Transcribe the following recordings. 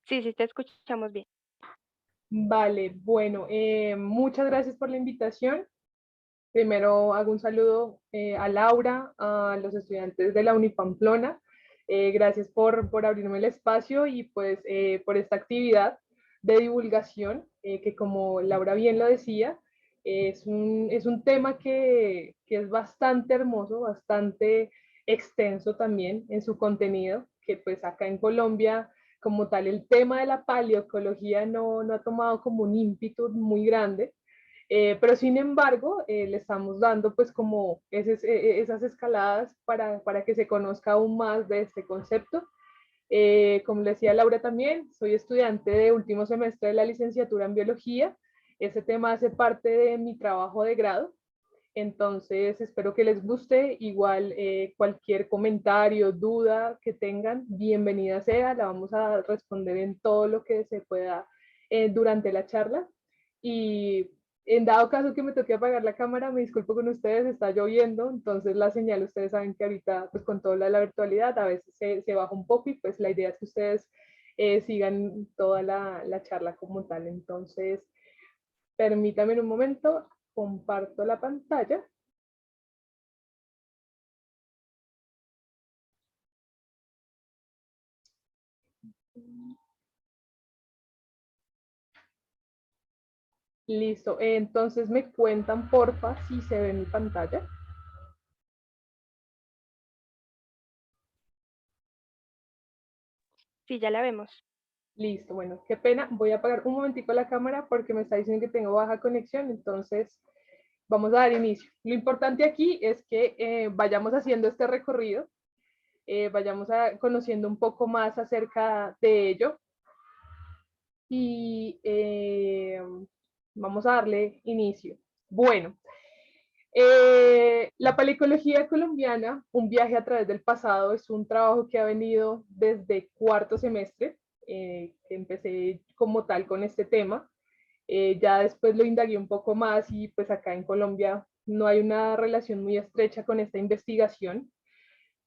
Sí, sí, te escuchamos bien. Vale, bueno, muchas gracias por la invitación. Primero hago un saludo a Laura, a los estudiantes de la Unipamplona. Gracias por abrirme el espacio y pues por esta actividad de divulgación que como Laura bien lo decía, es un tema que es bastante hermoso, bastante extenso también en su contenido, que pues acá en Colombia como tal el tema de la paleoecología no ha tomado como un ímpetu muy grande, pero sin embargo, le estamos dando pues como esas escaladas para que se conozca aún más de este concepto. Como le decía Laura también, soy estudiante de último semestre de la licenciatura en biología. Ese tema hace parte de mi trabajo de grado. Entonces, espero que les guste. Igual, cualquier comentario, duda que tengan, bienvenida sea. La vamos a responder en todo lo que se pueda durante la charla. Y en dado caso que me toque apagar la cámara, me disculpo con ustedes, está lloviendo, entonces la señal, ustedes saben que ahorita, pues con toda la virtualidad, a veces se baja un poco y pues la idea es que ustedes sigan toda la charla como tal. Entonces, permítame un momento, comparto la pantalla. Listo, entonces me cuentan porfa si se ve mi pantalla. Sí, ya la vemos. Listo, bueno, qué pena. Voy a apagar un momentico la cámara porque me está diciendo que tengo baja conexión, entonces vamos a dar inicio. Lo importante aquí es que vayamos haciendo este recorrido, vayamos conociendo un poco más acerca de ello y vamos a darle inicio. Bueno, la paleoecología colombiana, un viaje a través del pasado, es un trabajo que ha venido desde cuarto semestre, que empecé como tal con este tema. Ya después lo indagué un poco más y pues acá en Colombia no hay una relación muy estrecha con esta investigación,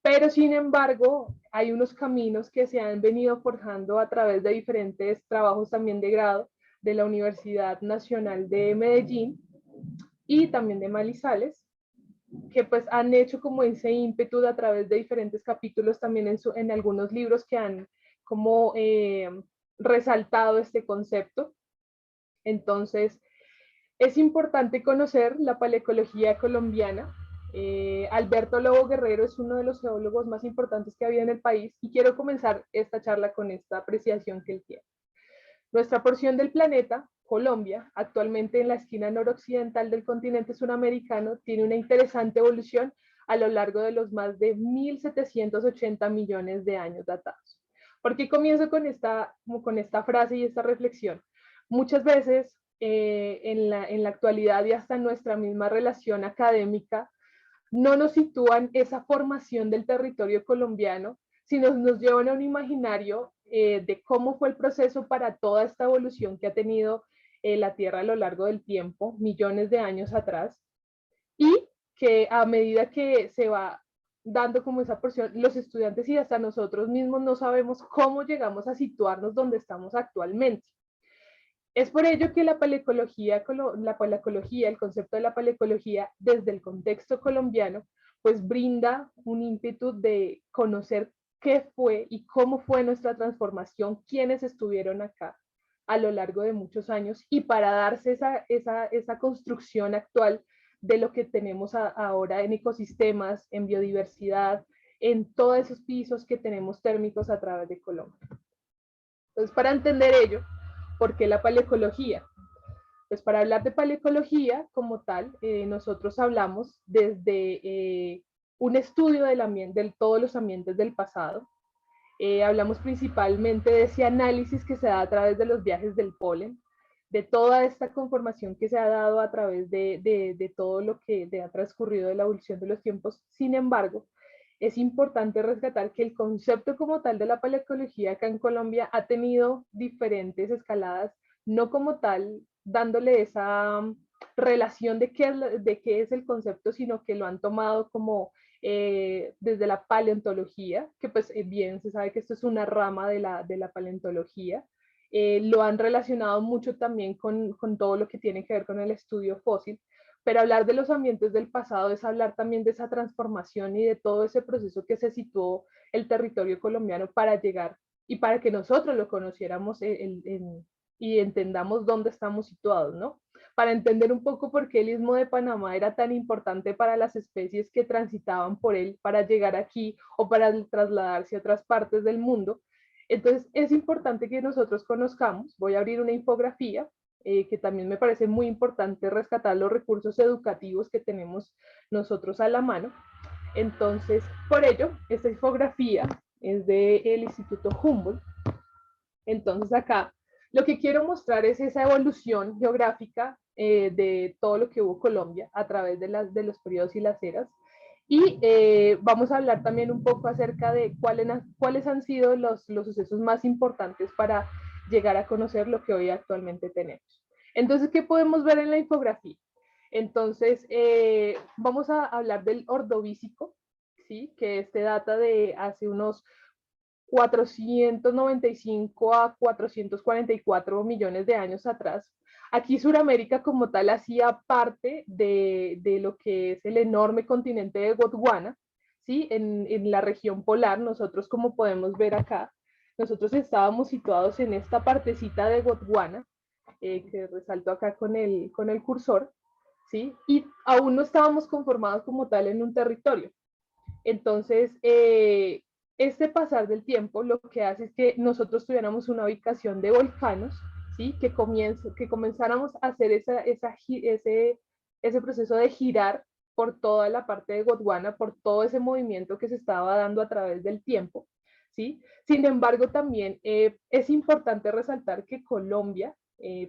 pero sin embargo hay unos caminos que se han venido forjando a través de diferentes trabajos también de grado de la Universidad Nacional de Medellín y también de Manizales, que pues han hecho como ese ímpetu a través de diferentes capítulos también en algunos libros que han como resaltado este concepto. Entonces, es importante conocer la paleoecología colombiana. Alberto Lobo Guerrero es uno de los geólogos más importantes que había en el país y quiero comenzar esta charla con esta apreciación que él tiene. Nuestra porción del planeta, Colombia, actualmente en la esquina noroccidental del continente sudamericano, tiene una interesante evolución a lo largo de los más de 1.780 millones de años datados. ¿Por qué comienzo con esta frase y esta reflexión? Muchas veces en la actualidad y hasta en nuestra misma relación académica no nos sitúan esa formación del territorio colombiano, sino nos llevan a un imaginario de cómo fue el proceso para toda esta evolución que ha tenido la Tierra a lo largo del tiempo, millones de años atrás, y que a medida que se va dando como esa porción, los estudiantes y hasta nosotros mismos no sabemos cómo llegamos a situarnos donde estamos actualmente. Es por ello que la paleoecología, el concepto de la paleoecología desde el contexto colombiano, pues brinda un ímpetu de conocer qué fue y cómo fue nuestra transformación, quiénes estuvieron acá a lo largo de muchos años y para darse esa construcción actual de lo que tenemos ahora en ecosistemas, en biodiversidad, en todos esos pisos que tenemos térmicos a través de Colombia. Entonces, para entender ello, ¿por qué la paleoecología? Pues para hablar de paleoecología como tal, nosotros hablamos desde un estudio de todos los ambientes del pasado. Hablamos principalmente de ese análisis que se da a través de los viajes del polen, de toda esta conformación que se ha dado a través de todo lo que ha transcurrido de la evolución de los tiempos. Sin embargo, es importante rescatar que el concepto como tal de la paleoecología acá en Colombia ha tenido diferentes escaladas, no como tal dándole esa relación de qué es el concepto, sino que lo han tomado como desde la paleontología, que pues bien se sabe que esto es una rama de la paleontología. Lo han relacionado mucho también con todo lo que tiene que ver con el estudio fósil, pero hablar de los ambientes del pasado es hablar también de esa transformación y de todo ese proceso que se situó el territorio colombiano para llegar y para que nosotros lo conociéramos y entendamos dónde estamos situados, ¿no? Para entender un poco por qué el Istmo de Panamá era tan importante para las especies que transitaban por él para llegar aquí o para trasladarse a otras partes del mundo. Entonces es importante que nosotros conozcamos, voy a abrir una infografía, que también me parece muy importante rescatar los recursos educativos que tenemos nosotros a la mano. Entonces, por ello, esta infografía es del Instituto Humboldt. Entonces acá lo que quiero mostrar es esa evolución geográfica de todo lo que hubo Colombia a través de los periodos y las eras. Y vamos a hablar también un poco acerca de cuáles han sido los sucesos más importantes para llegar a conocer lo que hoy actualmente tenemos. Entonces, ¿qué podemos ver en la infografía? Entonces, vamos a hablar del Ordovícico, ¿sí? Que este data de hace unos 495 a 444 millones de años atrás. Aquí Sudamérica como tal hacía parte de lo que es el enorme continente de Gondwana, ¿sí? En la región polar, nosotros como podemos ver acá, nosotros estábamos situados en esta partecita de Gondwana, que resalto acá con el cursor, ¿sí? Y aún no estábamos conformados como tal en un territorio. Entonces, este pasar del tiempo lo que hace es que nosotros tuviéramos una ubicación de volcanos, ¿sí? Que comenzáramos a hacer ese proceso de girar por toda la parte de Gondwana, por todo ese movimiento que se estaba dando a través del tiempo, ¿sí? Sin embargo, también es importante resaltar que Colombia,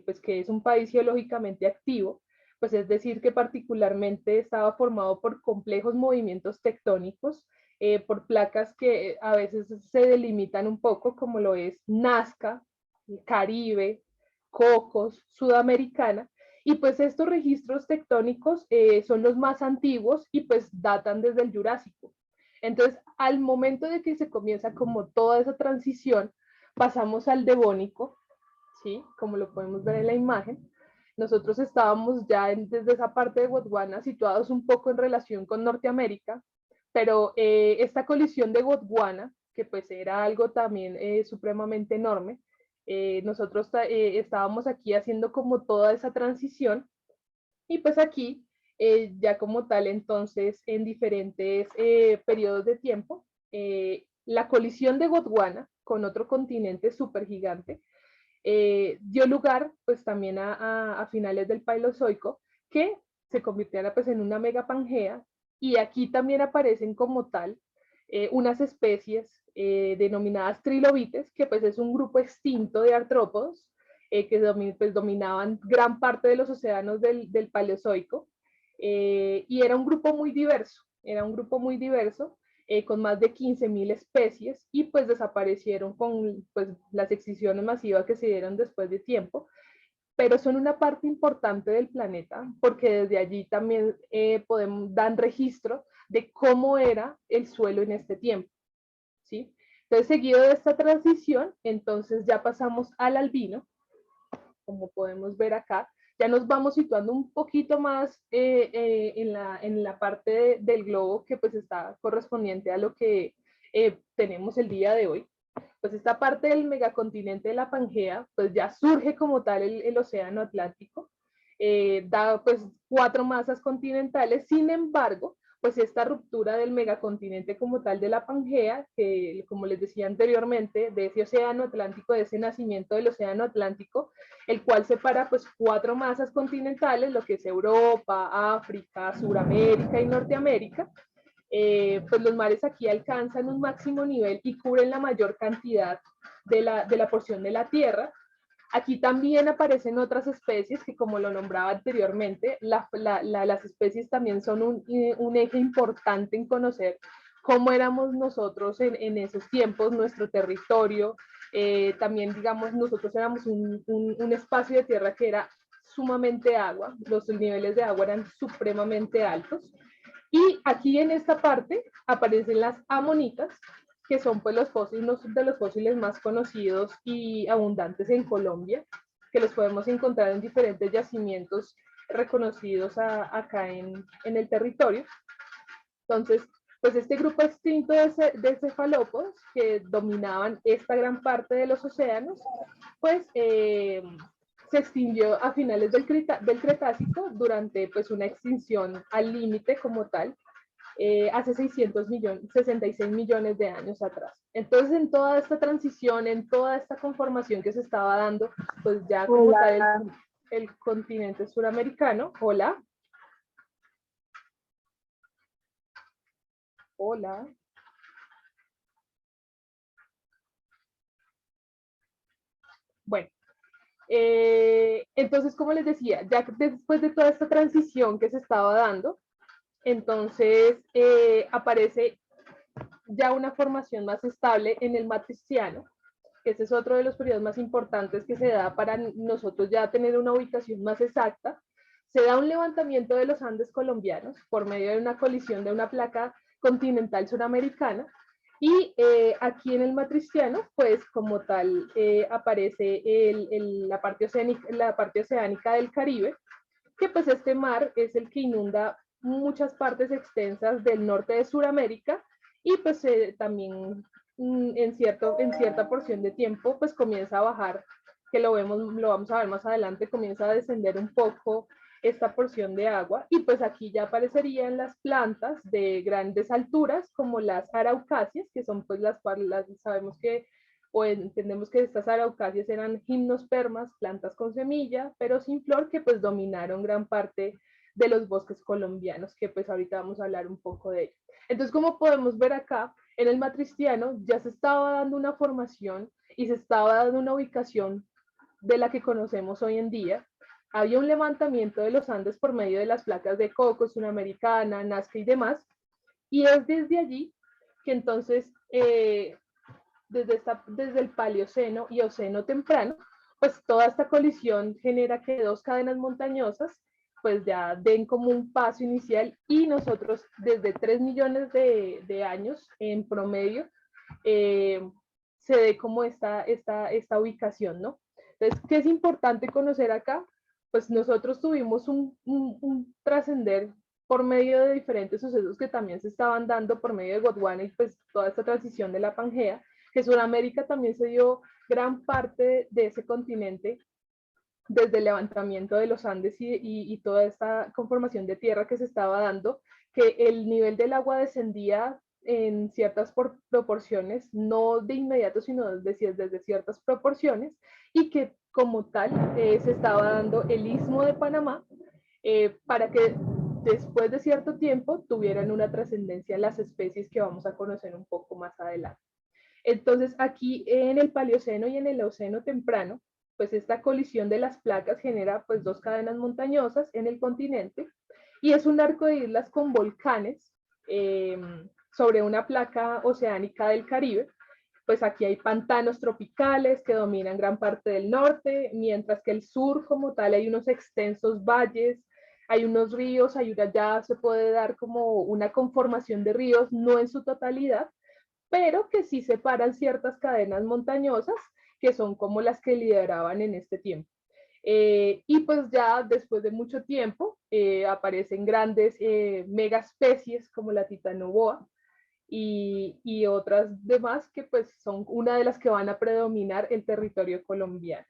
pues que es un país geológicamente activo, pues es decir, que particularmente estaba formado por complejos movimientos tectónicos, por placas que a veces se delimitan un poco, como lo es Nazca, Caribe, Cocos, Sudamericana, y pues estos registros tectónicos son los más antiguos y pues datan desde el Jurásico. Entonces, al momento de que se comienza como toda esa transición, pasamos al Devónico, ¿sí? Como lo podemos ver en la imagen. Nosotros estábamos ya desde esa parte de Gondwana situados un poco en relación con Norteamérica, pero esta colisión de Gondwana, que pues era algo también supremamente enorme, nosotros estábamos aquí haciendo como toda esa transición y pues aquí ya como tal entonces en diferentes periodos de tiempo, la colisión de Gondwana con otro continente supergigante dio lugar pues también a finales del Paleozoico que se convirtiera pues en una megapangea y aquí también aparecen como tal unas especies denominadas trilobites que pues es un grupo extinto de artrópodos que pues, dominaban gran parte de los océanos del Paleozoico y era un grupo muy diverso con más de 15.000 especies y pues desaparecieron con pues, las extinciones masivas que se dieron después de tiempo, pero son una parte importante del planeta porque desde allí también dan registro de cómo era el suelo en este tiempo, ¿sí? Entonces, seguido de esta transición, entonces ya pasamos al albino, como podemos ver acá, ya nos vamos situando un poquito más en la parte del globo que pues está correspondiente a lo que tenemos el día de hoy. Pues esta parte del megacontinente de la Pangea, pues ya surge como tal el océano Atlántico, da pues 4 masas continentales, sin embargo, pues esta ruptura del megacontinente como tal de la Pangea, que como les decía anteriormente, de ese océano Atlántico, de ese nacimiento del océano Atlántico, el cual separa pues 4 masas continentales, lo que es Europa, África, Suramérica y Norteamérica, pues los mares aquí alcanzan un máximo nivel y cubren la mayor cantidad de la porción de la Tierra. Aquí también aparecen otras especies que, como lo nombraba anteriormente, las especies también son un eje importante en conocer cómo éramos nosotros en esos tiempos, nuestro territorio. También, digamos, nosotros éramos un espacio de tierra que era sumamente agua, los niveles de agua eran supremamente altos. Y aquí en esta parte aparecen las amonitas, que son pues los fósiles, uno de los fósiles más conocidos y abundantes en Colombia, que los podemos encontrar en diferentes yacimientos reconocidos acá en el territorio. Entonces, pues este grupo extinto de cefalópodos que dominaban esta gran parte de los océanos, pues se extinguió a finales del Cretácico durante pues una extinción al límite como tal, hace 66 millones de años atrás. Entonces, en toda esta transición, en toda esta conformación que se estaba dando, pues ya como tal el continente suramericano, hola, hola. Bueno, entonces, como les decía, ya después de toda esta transición que se estaba dando, entonces aparece ya una formación más estable en el Matriciano, que ese es otro de los periodos más importantes que se da para nosotros ya tener una ubicación más exacta. Se da un levantamiento de los Andes colombianos por medio de una colisión de una placa continental suramericana, y aquí en el Matriciano, pues como tal, aparece la parte oceánica del Caribe, que pues este mar es el que inunda muchas partes extensas del norte de Sudamérica, y pues también en cierta porción de tiempo pues comienza a bajar, que lo vamos a ver más adelante, comienza a descender un poco esta porción de agua, y pues aquí ya aparecerían las plantas de grandes alturas como las araucáceas, que son pues sabemos que o entendemos que estas araucáceas eran gimnospermas, plantas con semilla, pero sin flor, que pues dominaron gran parte de los bosques colombianos, que pues ahorita vamos a hablar un poco de ello. Entonces, como podemos ver acá, en el Matristiano ya se estaba dando una formación y se estaba dando una ubicación de la que conocemos hoy en día. Había un levantamiento de los Andes por medio de las placas de Coco, Sudamericana, Nazca y demás, y es desde allí que entonces desde el Paleoceno y Oceno temprano, pues toda esta colisión genera que dos cadenas montañosas pues ya den como un paso inicial, y nosotros desde 3 millones de años en promedio se dé como esta ubicación, ¿no? Entonces, ¿qué es importante conocer acá? Pues nosotros tuvimos un trascender por medio de diferentes sucesos que también se estaban dando por medio de Gondwana, y pues toda esta transición de la Pangea, que Sudamérica también se dio gran parte de ese continente desde el levantamiento de los Andes y toda esta conformación de tierra que se estaba dando, que el nivel del agua descendía en ciertas proporciones, no de inmediato, sino desde ciertas proporciones, y que como tal se estaba dando el istmo de Panamá, para que después de cierto tiempo tuvieran una trascendencia las especies que vamos a conocer un poco más adelante. Entonces, aquí en el Paleoceno y en el Eoceno temprano, pues esta colisión de las placas genera pues dos cadenas montañosas en el continente, y es un arco de islas con volcanes sobre una placa oceánica del Caribe. Pues aquí hay pantanos tropicales que dominan gran parte del norte, mientras que el sur como tal hay unos extensos valles, hay unos ríos, ya se puede dar como una conformación de ríos, no en su totalidad, pero que sí separan ciertas cadenas montañosas que son como las que lideraban en este tiempo. Y pues ya después de mucho tiempo aparecen grandes megaespecies como la titanoboa y otras demás que pues son una de las que van a predominar el territorio colombiano.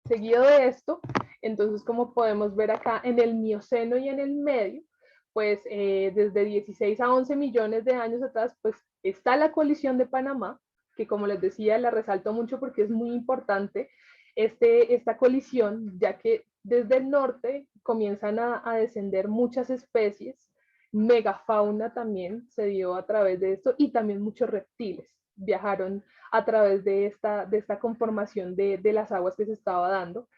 Seguido de esto, entonces como podemos ver acá en el Mioceno y en el medio, pues desde 16 a 11 millones de años atrás, pues está la colisión de Panamá, que como les decía, la resalto mucho porque es muy importante esta colisión, ya que desde el norte comienzan a descender muchas especies, megafauna también se dio a través de esto, y también muchos reptiles viajaron a través de esta conformación de las aguas que se estaba dando.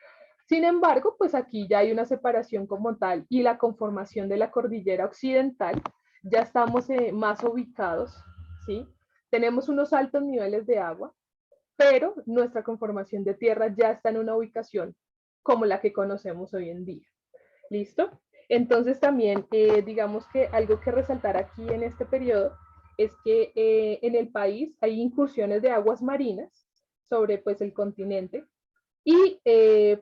Sin embargo, pues aquí ya hay una separación como tal y la conformación de la cordillera occidental, ya estamos más ubicados, ¿sí? Tenemos unos altos niveles de agua, pero nuestra conformación de tierra ya está en una ubicación como la que conocemos hoy en día. ¿Listo? Entonces también, digamos que algo que resaltar aquí en este periodo es que en el país hay incursiones de aguas marinas sobre pues el continente y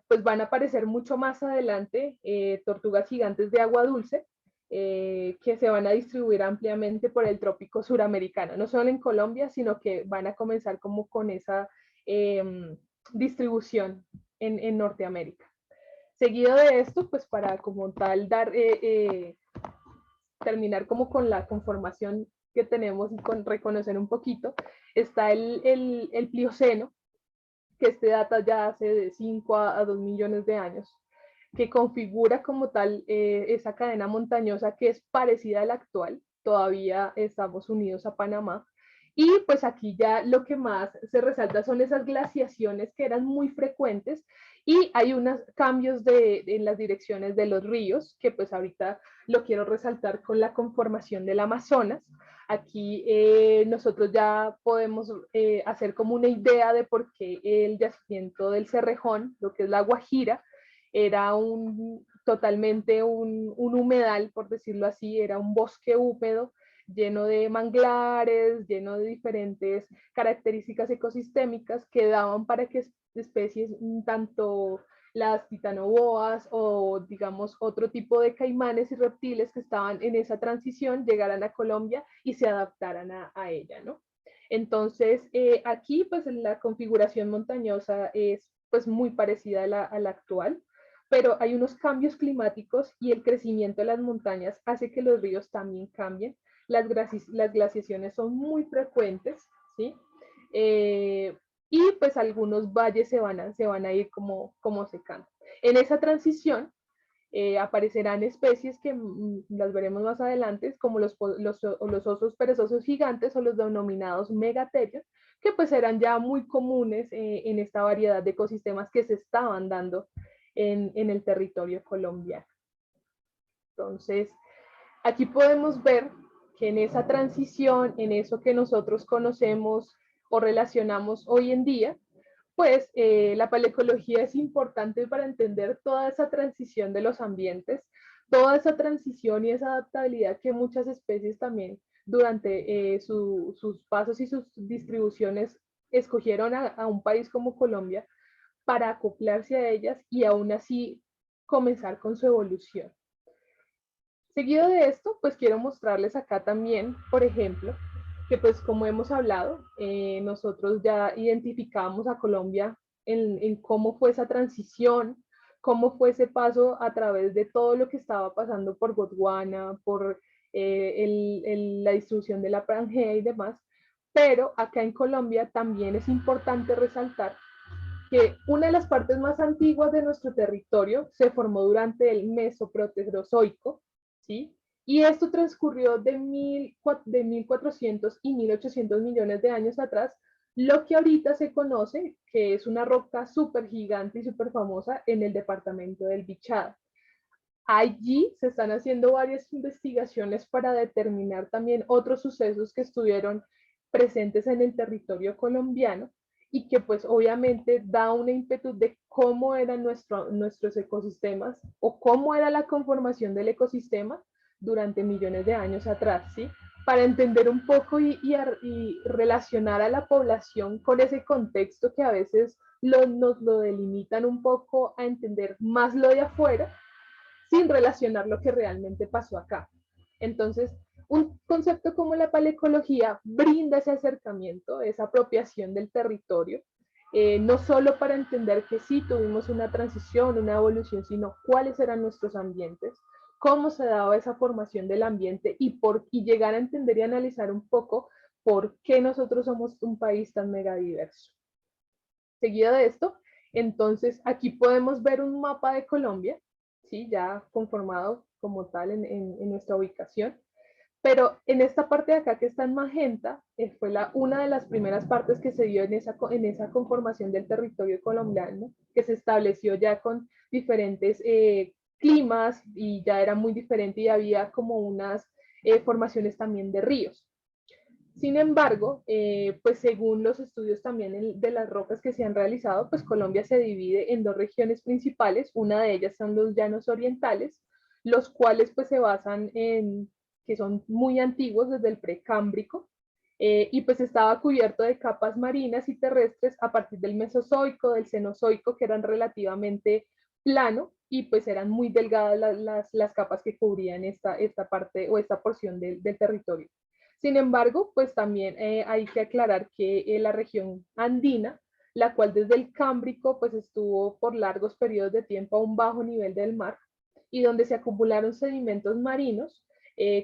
pues van a aparecer mucho más adelante tortugas gigantes de agua dulce que se van a distribuir ampliamente por el trópico suramericano, no solo en Colombia, sino que van a comenzar como con esa distribución en Norteamérica. Seguido de esto, pues para como tal terminar como con la conformación que tenemos y con reconocer un poquito, está el Plioceno, que este data ya hace de 5 a 2 millones de años, que configura como tal esa cadena montañosa que es parecida a la actual, todavía estamos unidos a Panamá, y pues aquí ya lo que más se resalta son esas glaciaciones que eran muy frecuentes y hay unos cambios en las direcciones de los ríos, que pues ahorita lo quiero resaltar con la conformación del Amazonas. Aquí nosotros ya podemos hacer como una idea de por qué el yacimiento del Cerrejón, lo que es la Guajira, era totalmente un humedal, por decirlo así, era un bosque húmedo lleno de manglares, lleno de diferentes características ecosistémicas que daban para que especies tanto las titanoboas o digamos otro tipo de caimanes y reptiles que estaban en esa transición llegaran a Colombia y se adaptaran a ella, ¿no? Entonces, aquí pues la configuración montañosa es pues muy parecida a la actual, pero hay unos cambios climáticos y el crecimiento de las montañas hace que los ríos también cambien. Las glaciaciones son muy frecuentes, ¿sí? Y pues algunos valles se van a ir como secando. En esa transición aparecerán especies que las veremos más adelante, como los osos perezosos gigantes o los denominados megaterios, que pues eran ya muy comunes en esta variedad de ecosistemas que se estaban dando en el territorio colombiano. Entonces, aquí podemos ver que en esa transición, en eso que nosotros conocemos o relacionamos hoy en día, pues la paleoecología es importante para entender toda esa transición de los ambientes, toda esa transición y esa adaptabilidad que muchas especies también durante sus pasos y sus distribuciones escogieron a un país como Colombia para acoplarse a ellas y aún así comenzar con su evolución. Seguido de esto, pues quiero mostrarles acá también, por ejemplo, que pues como hemos hablado, nosotros ya identificamos a Colombia en cómo fue esa transición, cómo fue ese paso a través de todo lo que estaba pasando por Gondwana, por la distribución de la Pangea y demás, pero acá en Colombia también es importante resaltar que una de las partes más antiguas de nuestro territorio se formó durante el Mesoproterozoico, ¿sí? Y esto transcurrió de 1400 y 1800 millones de años atrás, lo que ahorita se conoce que es una roca súper gigante y súper famosa en el departamento del Bichada. Allí se están haciendo varias investigaciones para determinar también otros sucesos que estuvieron presentes en el territorio colombiano y que pues obviamente da una ímpetu de cómo eran nuestros ecosistemas o cómo era la conformación del ecosistema durante millones de años atrás, ¿sí? Para entender un poco y relacionar a la población con ese contexto que a veces nos lo delimitan un poco a entender más lo de afuera sin relacionar lo que realmente pasó acá. Entonces, un concepto como la paleoecología brinda ese acercamiento, esa apropiación del territorio, no solo para entender que sí tuvimos una transición, una evolución, sino cuáles eran nuestros ambientes, cómo se daba esa formación del ambiente y llegar a entender y analizar un poco por qué nosotros somos un país tan megadiverso. Seguido de esto, entonces aquí podemos ver un mapa de Colombia, ¿sí? Ya conformado como tal en nuestra ubicación, pero en esta parte de acá que está en magenta, fue una de las primeras partes que se dio en esa conformación del territorio colombiano, que se estableció ya con diferentes climas y ya era muy diferente y había como unas formaciones también de ríos. Sin embargo, pues según los estudios también de las rocas que se han realizado, pues Colombia se divide en dos regiones principales, una de ellas son los llanos orientales, los cuales pues se basan en que son muy antiguos desde el precámbrico, y pues estaba cubierto de capas marinas y terrestres a partir del Mesozoico, del Cenozoico, que eran relativamente plano y pues eran muy delgadas las capas que cubrían esta parte o esta porción del territorio. Sin embargo, pues también hay que aclarar que la región andina, la cual desde el Cámbrico pues estuvo por largos periodos de tiempo a un bajo nivel del mar y donde se acumularon sedimentos marinos,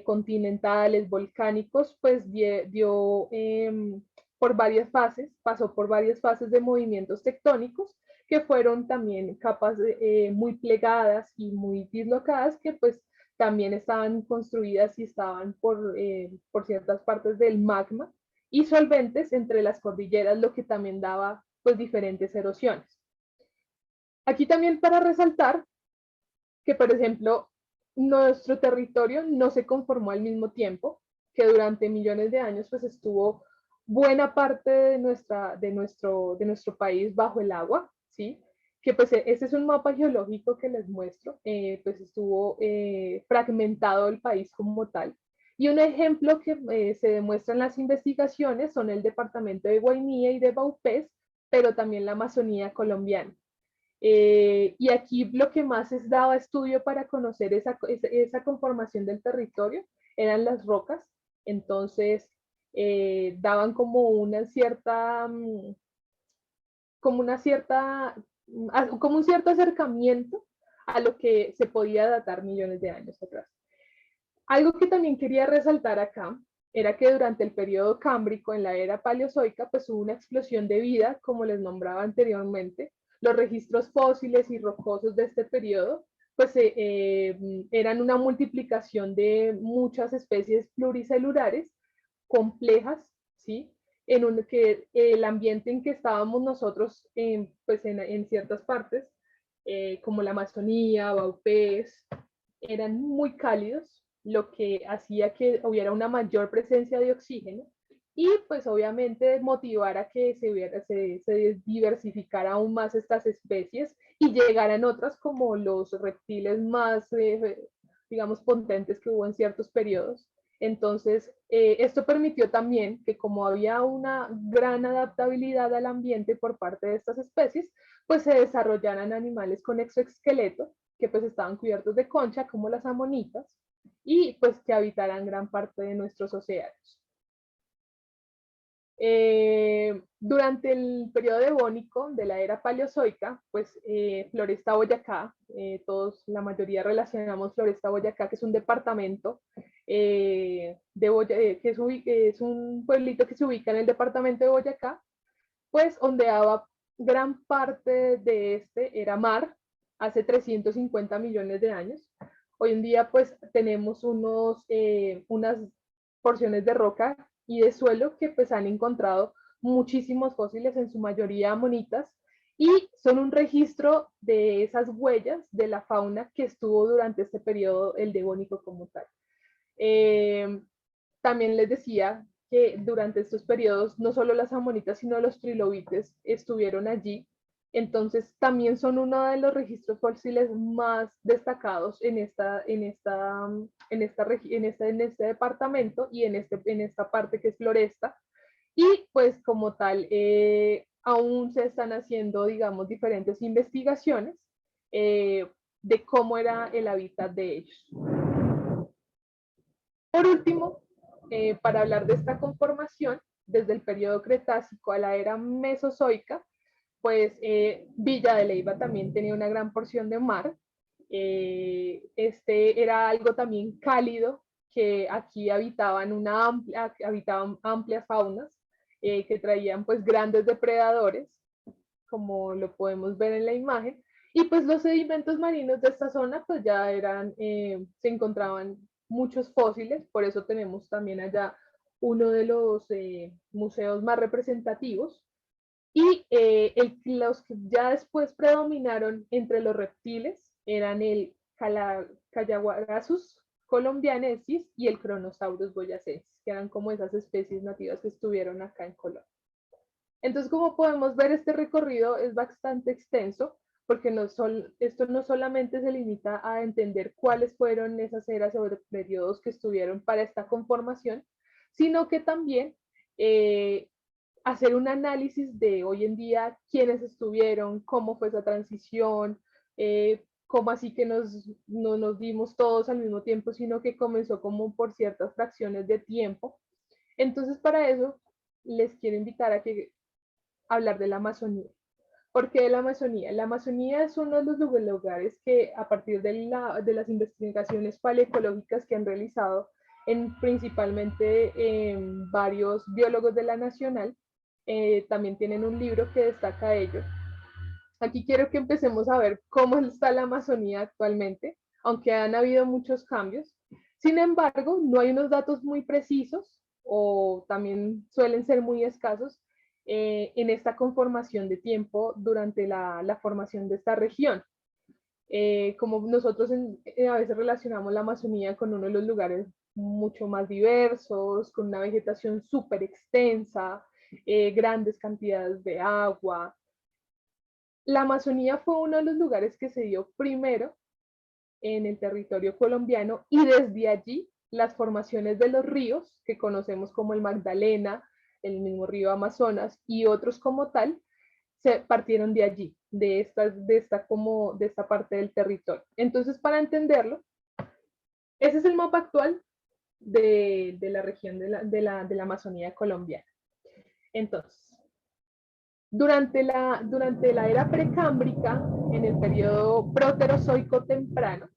continentales, volcánicos, pues dio por varias fases, pasó por varias fases de movimientos tectónicos que fueron también capas muy plegadas y muy dislocadas que pues también estaban construidas y estaban por ciertas partes del magma y solventes entre las cordilleras, lo que también daba pues diferentes erosiones. Aquí también para resaltar que, por ejemplo, nuestro territorio no se conformó al mismo tiempo, que durante millones de años pues estuvo buena parte de nuestro país bajo el agua, ¿sí? Que pues este es un mapa geológico que les muestro, pues estuvo fragmentado el país como tal. Y un ejemplo que se demuestra en las investigaciones son el departamento de Guainía y de Baupés, pero también la Amazonía colombiana. Y aquí lo que más es daba estudio para conocer esa conformación del territorio eran las rocas. Entonces, daban como una cierta, como un cierto acercamiento a lo que se podía datar millones de años atrás. Algo que también quería resaltar acá era que durante el periodo cámbrico, en la era paleozoica, pues hubo una explosión de vida, como les nombraba anteriormente. Los registros fósiles y rocosos de este periodo pues eran una multiplicación de muchas especies pluricelulares complejas, ¿sí? En un, que el ambiente en que estábamos nosotros, pues en ciertas partes, como la Amazonía, Baupés, eran muy cálidos, lo que hacía que hubiera una mayor presencia de oxígeno y pues obviamente motivar a que se diversificara aún más estas especies y llegaran otras como los reptiles más, digamos, potentes que hubo en ciertos periodos. Entonces, esto permitió también que como había una gran adaptabilidad al ambiente por parte de estas especies, pues se desarrollaran animales con exoesqueleto que pues estaban cubiertos de concha, como las amonitas, y pues que habitaran gran parte de nuestros océanos. Durante el periodo devónico de la era paleozoica, pues Floresta Boyacá, la mayoría relacionamos Floresta Boyacá, que es un departamento que es un pueblito que se ubica en el departamento de Boyacá, pues ondeaba gran parte de este, era mar, hace 350 millones de años. Hoy en día pues tenemos unas porciones de roca y de suelo que pues han encontrado muchísimos fósiles, en su mayoría amonitas, y son un registro de esas huellas de la fauna que estuvo durante este periodo, el devónico como tal. También les decía que durante estos periodos no solo las amonitas, sino los trilobites estuvieron allí. Entonces también son uno de los registros fósiles más destacados en este departamento y en esta parte que es Floresta. Y pues como tal, aún se están haciendo, digamos, diferentes investigaciones de cómo era el hábitat de ellos. Por último, para hablar de esta conformación, desde el periodo Cretácico a la era Mesozoica, pues Villa de Leyva también tenía una gran porción de mar. Este era algo también cálido, que aquí habitaban amplias faunas que traían pues grandes depredadores, como lo podemos ver en la imagen. Y pues los sedimentos marinos de esta zona pues ya se encontraban muchos fósiles, por eso tenemos también allá uno de los museos más representativos. Y los que ya después predominaron entre los reptiles eran el Cayaguarasus colombianensis y el Cronosaurus boyacensis, que eran como esas especies nativas que estuvieron acá en Colombia. Entonces, como podemos ver, este recorrido es bastante extenso porque esto no solamente se limita a entender cuáles fueron esas eras o periodos que estuvieron para esta conformación, sino que también hacer un análisis de hoy en día quiénes estuvieron, cómo fue esa transición, cómo así que no nos dimos todos al mismo tiempo, sino que comenzó como por ciertas fracciones de tiempo. Entonces, para eso, les quiero invitar a hablar de la Amazonía. ¿Por qué la Amazonía? La Amazonía es uno de los lugares que a partir de las investigaciones paleoecológicas que han realizado principalmente varios biólogos de la Nacional, también tienen un libro que destaca ello. Aquí quiero que empecemos a ver cómo está la Amazonía actualmente, aunque han habido muchos cambios. Sin embargo, no hay unos datos muy precisos o también suelen ser muy escasos en esta conformación de tiempo durante la formación de esta región. Como nosotros a veces relacionamos la Amazonía con uno de los lugares mucho más diversos, con una vegetación súper extensa, grandes cantidades de agua. La Amazonía fue uno de los lugares que se dio primero en el territorio colombiano y desde allí las formaciones de los ríos, que conocemos como el Magdalena, el mismo río Amazonas y otros como tal, se partieron de allí, de esta parte del territorio. Entonces, para entenderlo, ese es el mapa actual de la región de la Amazonía colombiana. Entonces, durante la era precámbrica, en el periodo proterozoico temprano,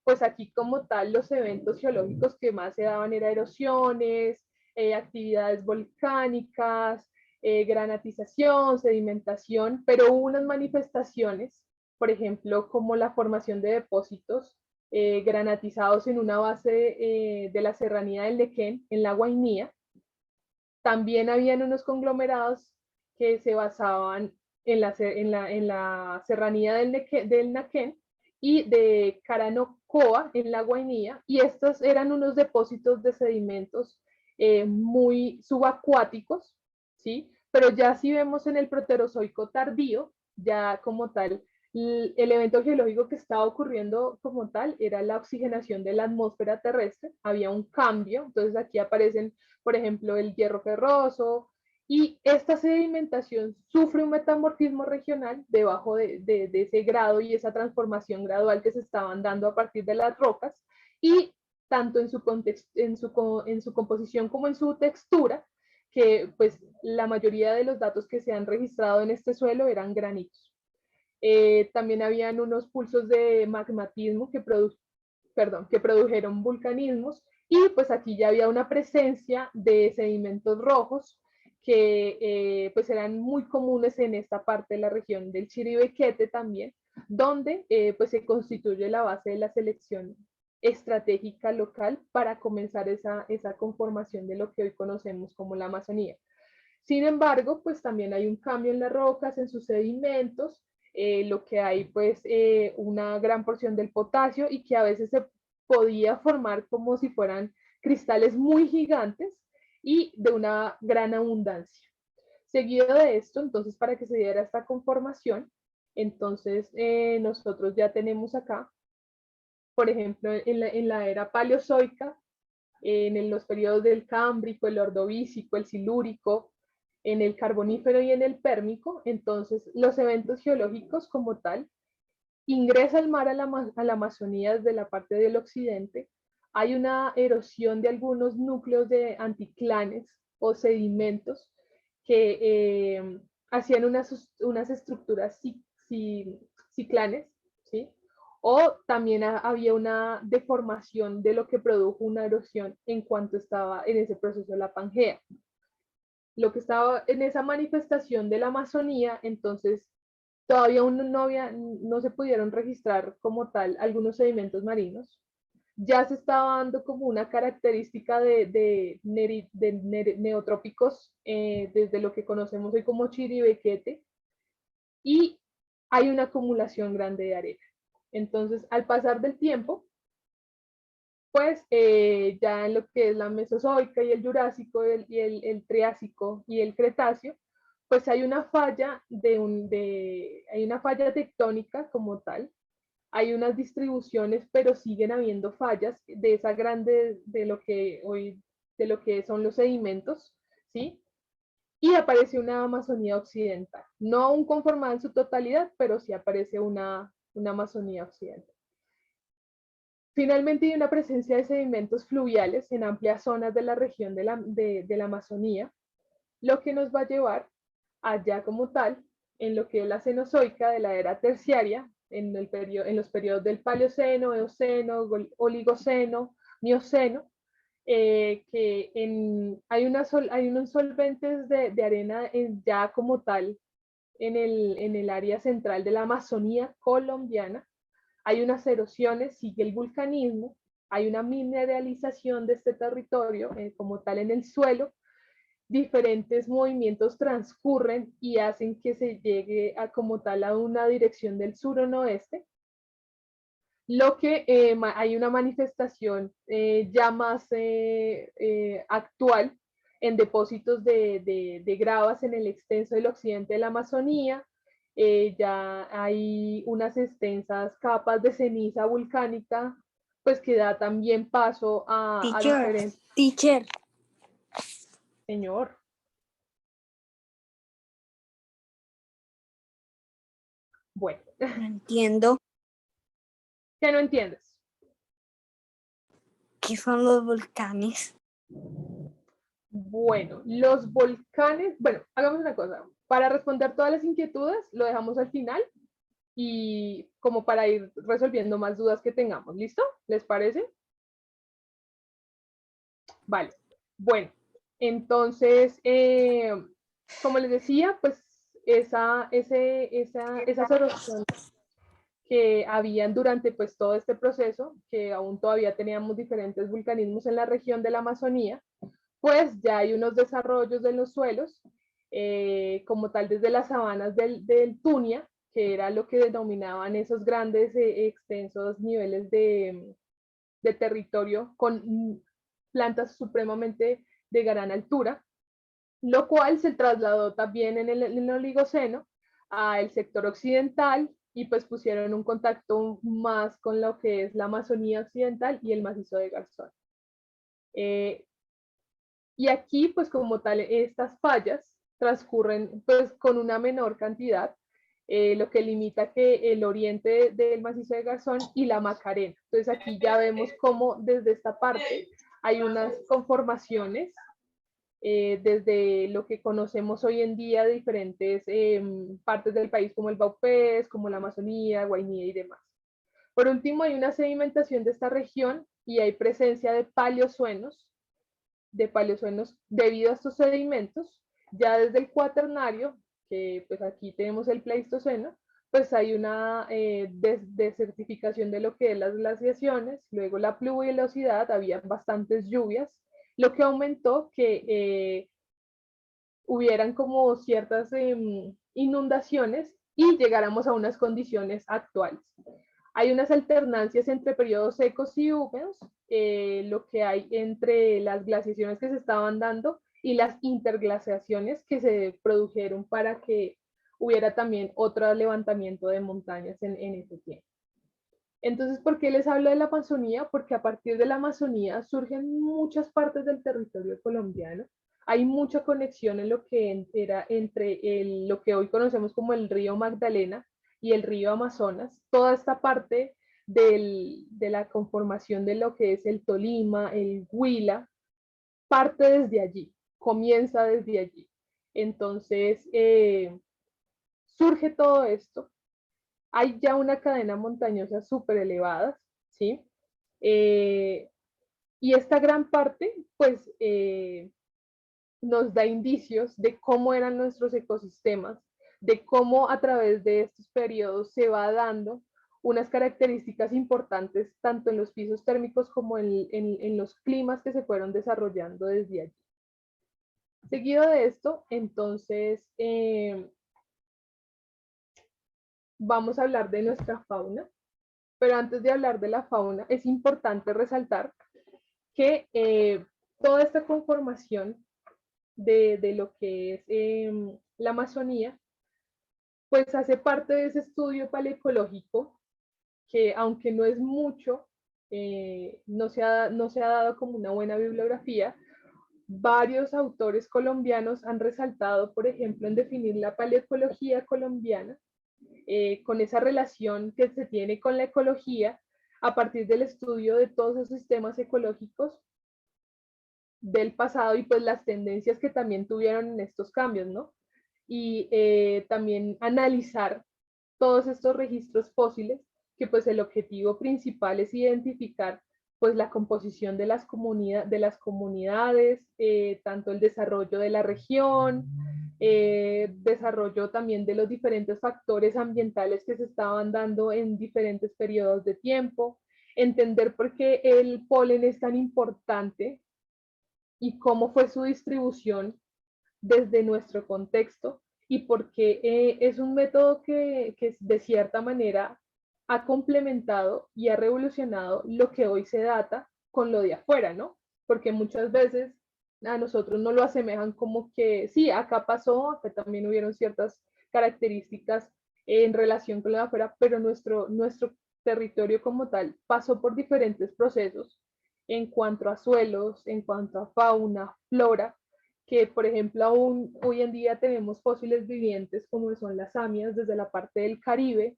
pues aquí como tal los eventos geológicos que más se daban eran erosiones, actividades volcánicas, granatización, sedimentación, pero hubo unas manifestaciones, por ejemplo, como la formación de depósitos granatizados en una base de la serranía del Nequén, en la Guainía. También habían unos conglomerados que se basaban en la serranía del Naquén y de Caranocoa en la Guainía, y estos eran unos depósitos de sedimentos muy subacuáticos, ¿sí? Pero ya si vemos en el Proterozoico tardío, ya como tal, el evento geológico que estaba ocurriendo como tal era la oxigenación de la atmósfera terrestre, había un cambio, entonces aquí aparecen, por ejemplo, el hierro ferroso, y esta sedimentación sufre un metamorfismo regional debajo de ese grado y esa transformación gradual que se estaban dando a partir de las rocas, y tanto en su composición como en su textura, que pues la mayoría de los datos que se han registrado en este suelo eran granitos. También habían unos pulsos de magmatismo que produjeron vulcanismos, y pues aquí ya había una presencia de sedimentos rojos que pues eran muy comunes en esta parte de la región del Chiribiquete también, donde pues se constituye la base de la selección estratégica local para comenzar esa conformación de lo que hoy conocemos como la Amazonía. Sin embargo, pues también hay un cambio en las rocas, en sus sedimentos, lo que hay pues una gran porción del potasio, y que a veces se podía formar como si fueran cristales muy gigantes y de una gran abundancia. Seguido de esto, entonces para que se diera esta conformación, entonces nosotros ya tenemos acá, por ejemplo, en la era paleozoica, en los periodos del Cámbrico, el Ordovícico, el Silúrico, en el Carbonífero y en el Pérmico. Entonces los eventos geológicos como tal, ingresa el mar a la Amazonía desde la parte del occidente, hay una erosión de algunos núcleos de anticlanes o sedimentos que hacían unas estructuras ciclanes, ¿sí? O también había una deformación de lo que produjo una erosión en cuanto estaba en ese proceso de la Pangea. Lo que estaba en esa manifestación de la Amazonía, entonces todavía no se pudieron registrar como tal algunos sedimentos marinos. Ya se estaba dando como una característica de neotrópicos desde lo que conocemos hoy como Chiribiquete, y hay una acumulación grande de arena. Entonces, al pasar del tiempo, pues ya en lo que es la Mesozoica y el Jurásico y el Triásico y el Cretáceo, pues hay una falla hay una falla tectónica como tal, hay unas distribuciones, pero siguen habiendo fallas de esa grande, de lo que son los sedimentos, ¿sí? Y aparece una Amazonía occidental, no aún conformada en su totalidad, pero sí aparece una Amazonía occidental. Finalmente hay una presencia de sedimentos fluviales en amplias zonas de la región de la Amazonía, lo que nos va a llevar allá como tal, en lo que es la Cenozoica de la era terciaria, en los periodos del Paleoceno, Eoceno, Oligoceno, Mioceno, hay unos solventes de arena ya como tal en el área central de la Amazonía colombiana, hay unas erosiones, sigue el vulcanismo, hay una mineralización de este territorio como tal en el suelo, diferentes movimientos transcurren y hacen que se llegue a como tal a una dirección del sur o oeste, lo que hay una manifestación ya más actual en depósitos de gravas en el extenso del occidente de la Amazonía, ya hay unas extensas capas de ceniza volcánica, pues que da también paso a diferentes... Teacher, Señor, bueno, no entiendo ¿qué no entiendes? qué son los volcanes. Bueno, los volcanes, bueno, hagamos una cosa. Para responder todas las inquietudes, lo dejamos al final y como para ir resolviendo más dudas que tengamos. ¿Listo? ¿Les parece? Vale. Bueno, entonces, como les decía, pues esas erosiones que habían durante pues todo este proceso, que aún todavía teníamos diferentes vulcanismos en la región de la Amazonía, pues ya hay unos desarrollos de los suelos, como tal desde las sabanas del Tunia, que era lo que denominaban esos grandes, extensos niveles de territorio con plantas supremamente de gran altura, lo cual se trasladó también en el Oligoceno al sector occidental y pues pusieron un contacto más con lo que es la Amazonía occidental y el macizo de Garzón. Y aquí, pues como tal, estas fallas transcurren pues con una menor cantidad, lo que limita que el oriente del macizo de Garzón y la Macarena. Entonces aquí ya vemos cómo desde esta parte hay unas conformaciones, desde lo que conocemos hoy en día de diferentes partes del país, como el Baupés, como la Amazonía, Guainía y demás. Por último, hay una sedimentación de esta región y hay presencia de paleozoenos debido a estos sedimentos. Ya desde el cuaternario, que pues aquí tenemos el Pleistoceno, pues hay una desertificación de lo que es las glaciaciones, luego la pluviosidad, había bastantes lluvias, lo que aumentó que hubieran como ciertas inundaciones y llegáramos a unas condiciones actuales. Hay unas alternancias entre periodos secos y húmedos, lo que hay entre las glaciaciones que se estaban dando y las interglaciaciones que se produjeron para que hubiera también otro levantamiento de montañas en ese tiempo. Entonces, ¿por qué les hablo de la Amazonía? Porque a partir de la Amazonía surgen muchas partes del territorio colombiano. Hay mucha conexión en lo que era entre lo que hoy conocemos como el río Magdalena y el río Amazonas. Toda esta parte de la conformación de lo que es el Tolima, el Huila, parte desde allí, comienza desde allí. Entonces, surge todo esto, hay ya una cadena montañosa súper elevada, ¿sí? Y esta gran parte, pues, nos da indicios de cómo eran nuestros ecosistemas, de cómo a través de estos periodos se va dando unas características importantes tanto en los pisos térmicos como en los climas que se fueron desarrollando desde allí. Seguido de esto, entonces, vamos a hablar de nuestra fauna. Pero antes de hablar de la fauna, es importante resaltar que toda esta conformación de lo que es la Amazonía, pues hace parte de ese estudio paleoecológico que, aunque no es mucho, no se ha dado como una buena bibliografía. Varios autores colombianos han resaltado, por ejemplo, en definir la paleoecología colombiana, con esa relación que se tiene con la ecología a partir del estudio de todos esos sistemas ecológicos del pasado y pues las tendencias que también tuvieron en estos cambios, ¿no? Y también analizar todos estos registros fósiles, que pues el objetivo principal es identificar pues la composición de las comunidades, tanto el desarrollo de la región, desarrollo también de los diferentes factores ambientales que se estaban dando en diferentes periodos de tiempo, entender por qué el polen es tan importante y cómo fue su distribución desde nuestro contexto y porque es un método que de cierta manera ha complementado y ha revolucionado lo que hoy se data con lo de afuera, ¿no? Porque muchas veces a nosotros no lo asemejan como que sí, acá pasó, acá también hubieron ciertas características en relación con lo de afuera, pero nuestro territorio como tal pasó por diferentes procesos en cuanto a suelos, en cuanto a fauna, flora, que por ejemplo aún hoy en día tenemos fósiles vivientes como son las samias desde la parte del Caribe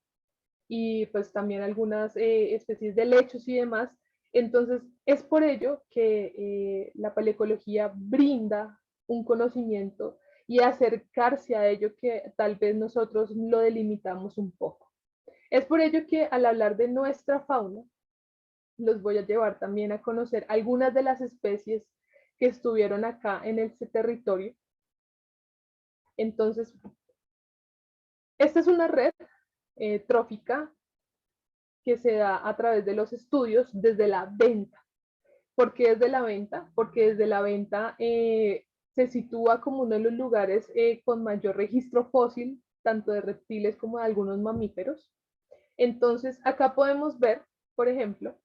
y pues también algunas especies de lechos y demás. Entonces es por ello que la paleoecología brinda un conocimiento y acercarse a ello que tal vez nosotros lo delimitamos un poco. Es por ello que al hablar de nuestra fauna, los voy a llevar también a conocer algunas de las especies que estuvieron acá en este territorio. Entonces, esta es una red trófica que se da a través de los estudios desde la venta. ¿Por qué desde la venta? Porque desde la venta se sitúa como uno de los lugares con mayor registro fósil, tanto de reptiles como de algunos mamíferos. Entonces, acá podemos ver, por ejemplo,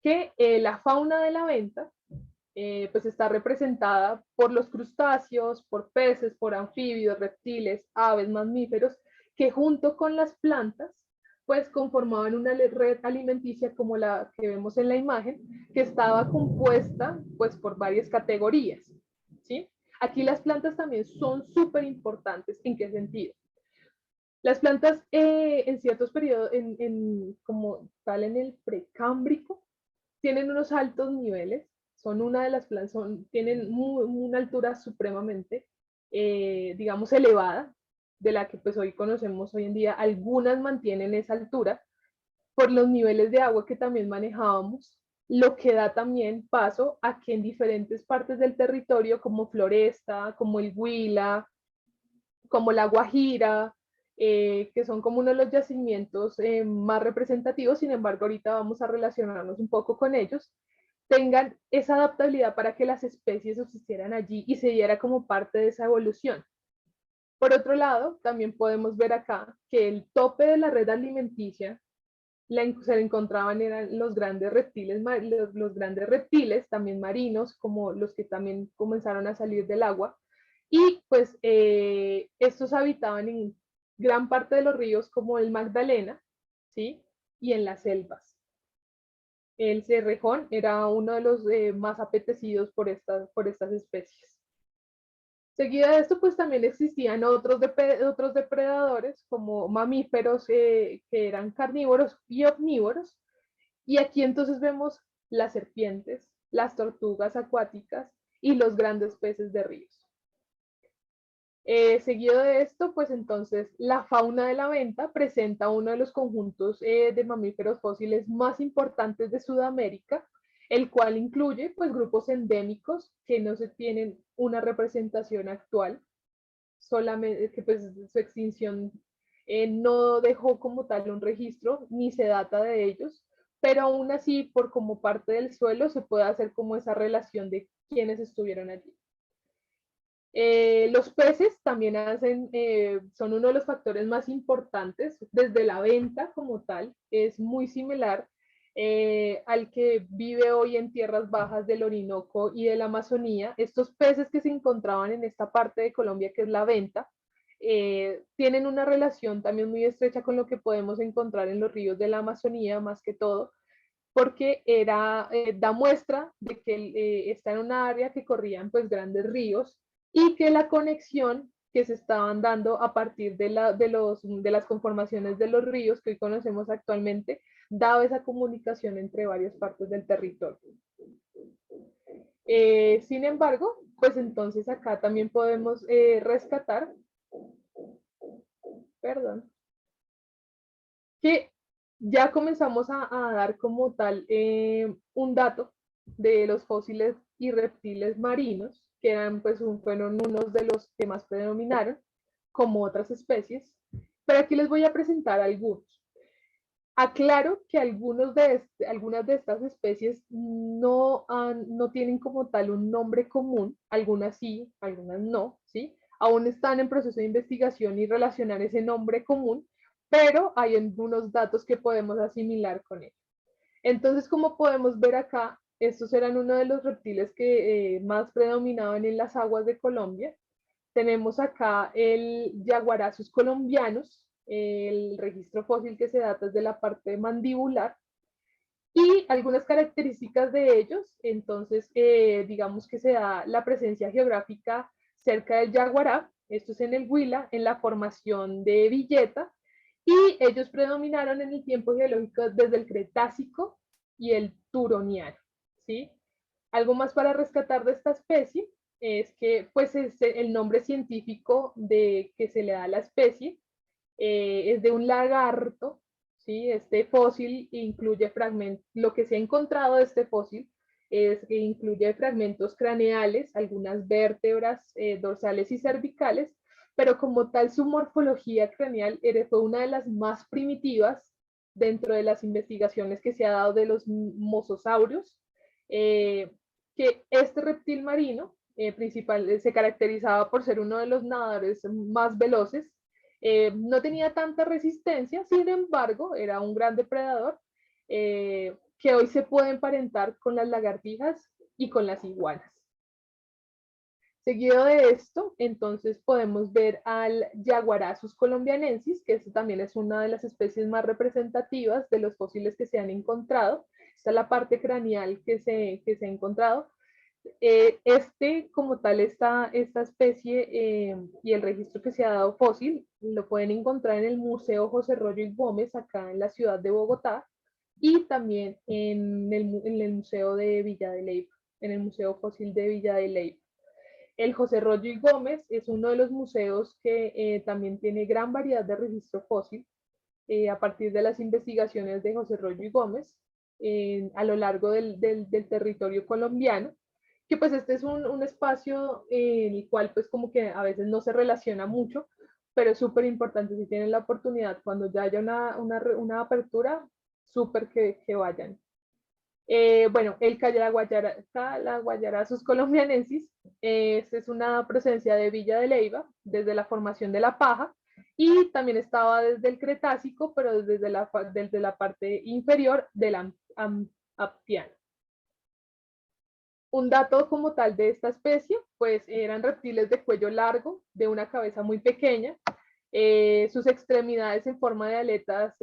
que la fauna de la venta pues está representada por los crustáceos, por peces, por anfibios, reptiles, aves, mamíferos, que junto con las plantas, pues conformaban una red alimenticia como la que vemos en la imagen, que estaba compuesta pues por varias categorías, ¿sí? Aquí las plantas también son súper importantes. ¿En qué sentido? Las plantas en ciertos periodos, como tal en el precámbrico, tienen unos altos niveles, son una de las plantas, tienen una altura supremamente, digamos, elevada, de la que pues hoy conocemos hoy en día. Algunas mantienen esa altura por los niveles de agua que también manejábamos, lo que da también paso a que en diferentes partes del territorio, como Floresta, como el Huila, como la Guajira, que son como uno de los yacimientos más representativos. Sin embargo, ahorita vamos a relacionarnos un poco con ellos, tengan esa adaptabilidad para que las especies subsistieran allí y se diera como parte de esa evolución. Por otro lado, también podemos ver acá que el tope de la red alimenticia se encontraban eran los grandes reptiles, los grandes reptiles también marinos, como los que también comenzaron a salir del agua, y pues estos habitaban en gran parte de los ríos como el Magdalena, ¿sí? Y en las selvas. El cerrejón era uno de los más apetecidos por estas especies. Seguida de esto, pues también existían otros depredadores como mamíferos que eran carnívoros y omnívoros. Y aquí entonces vemos las serpientes, las tortugas acuáticas y los grandes peces de ríos. Seguido de esto, pues entonces la fauna de la venta presenta uno de los conjuntos de mamíferos fósiles más importantes de Sudamérica, el cual incluye pues grupos endémicos que no se tienen una representación actual, solamente que pues su extinción no dejó como tal un registro ni se data de ellos, pero aún así por como parte del suelo se puede hacer como esa relación de quienes estuvieron allí. Los peces también son uno de los factores más importantes desde la venta como tal. Es muy similar al que vive hoy en tierras bajas del Orinoco y de la Amazonía. Estos peces que se encontraban en esta parte de Colombia, que es la venta, tienen una relación también muy estrecha con lo que podemos encontrar en los ríos de la Amazonía, más que todo, porque da muestra de que está en una área que corrían pues grandes ríos y que la conexión que se estaban dando a partir de las conformaciones de los ríos que hoy conocemos actualmente, daba esa comunicación entre varias partes del territorio. Sin embargo, pues entonces acá también podemos rescatar, perdón, que ya comenzamos a dar como tal un dato de los fósiles y reptiles marinos, que eran, pues, fueron unos de los que más predominaron, como otras especies, pero aquí les voy a presentar algunos. Aclaro que algunas de estas especies no tienen como tal un nombre común, algunas sí, algunas no, ¿sí? Aún están en proceso de investigación y relacionar ese nombre común, pero hay algunos datos que podemos asimilar con él. Entonces, como podemos ver acá, estos eran uno de los reptiles que más predominaban en las aguas de Colombia. Tenemos acá el Jaguarasus colombianos, el registro fósil que se data desde la parte mandibular y algunas características de ellos. Entonces, digamos que se da la presencia geográfica cerca del Yaguará, esto es en el Huila, en la formación de Villeta, y ellos predominaron en el tiempo geológico desde el Cretácico y el Turoniano, ¿sí? Algo más para rescatar de esta especie es que pues el nombre científico de que se le da a la especie es de un lagarto, ¿sí? Este fósil incluye fragmentos, lo que se ha encontrado de este fósil es que incluye fragmentos craneales, algunas vértebras dorsales y cervicales, pero como tal su morfología craneal fue una de las más primitivas dentro de las investigaciones que se ha dado de los mosasaurios, que este reptil marino se caracterizaba por ser uno de los nadadores más veloces, no tenía tanta resistencia, sin embargo, era un gran depredador que hoy se puede emparentar con las lagartijas y con las iguanas. Seguido de esto, entonces podemos ver al Jaguarasus colombianensis, que también es una de las especies más representativas de los fósiles que se han encontrado. Esta es la parte craneal que se ha encontrado. Como tal, esta especie y el registro que se ha dado fósil, lo pueden encontrar en el Museo José Rollo y Gómez, acá en la ciudad de Bogotá, y también en el Museo de Villa de Leyva, en el Museo Fósil de Villa de Leyva. El José Rollo y Gómez es uno de los museos que también tiene gran variedad de registro fósil a partir de las investigaciones de José Rollo y Gómez a lo largo del territorio colombiano, que pues este es un espacio en el cual pues como que a veces no se relaciona mucho, pero es súper importante si tienen la oportunidad, cuando ya haya una apertura, súper que vayan. Bueno, el Calaguayarasus colombianensis, esta es una procedencia de Villa de Leyva, desde la formación de la paja, y también estaba desde el Cretácico, pero desde la parte inferior del Aptiano. Un dato como tal de esta especie, pues eran reptiles de cuello largo, de una cabeza muy pequeña, sus extremidades en forma de aletas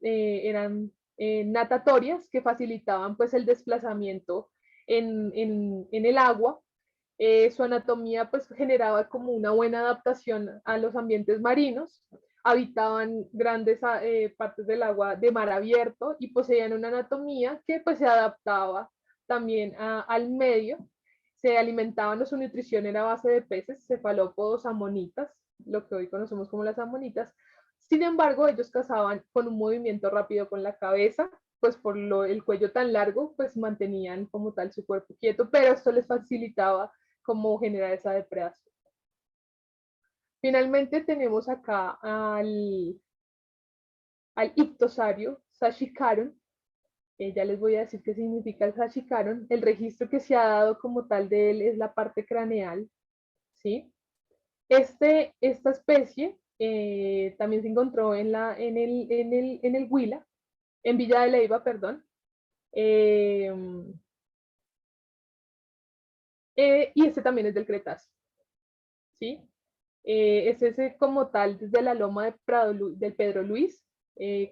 eran natatorias que facilitaban pues el desplazamiento en el agua. Su anatomía pues generaba como una buena adaptación a los ambientes marinos, habitaban grandes partes del agua de mar abierto y poseían una anatomía que pues se adaptaba también al medio. Se alimentaban, su nutrición era a base de peces, cefalópodos, amonitas, lo que hoy conocemos como las amonitas. Sin embargo, ellos cazaban con un movimiento rápido con la cabeza, pues por el cuello tan largo, pues mantenían como tal su cuerpo quieto, pero esto les facilitaba como generar esa depredación. Finalmente tenemos acá al ictosario Sashicaron. Ya les voy a decir qué significa el Sashicaron. El registro que se ha dado como tal de él es la parte craneal, ¿sí? Esta especie también se encontró en el Huila, en Villa de Leyva, perdón. Y este también es del Cretácico, ¿sí? Es ese como tal desde la loma de del Pedro Luis,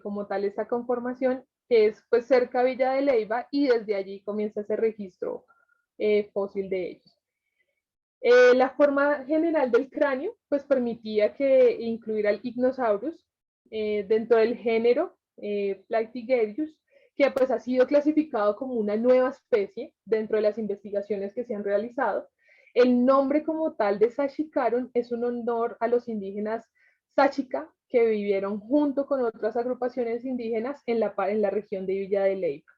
como tal esta conformación, que es pues cerca de Villa de Leyva, y desde allí comienza ese registro fósil de ellos. La forma general del cráneo pues permitía que incluir al Ignosaurus dentro del género Platygerus, que pues ha sido clasificado como una nueva especie dentro de las investigaciones que se han realizado. El nombre como tal de Saxicarum es un honor a los indígenas Sachica que vivieron junto con otras agrupaciones indígenas en la región de Villa de Leyva.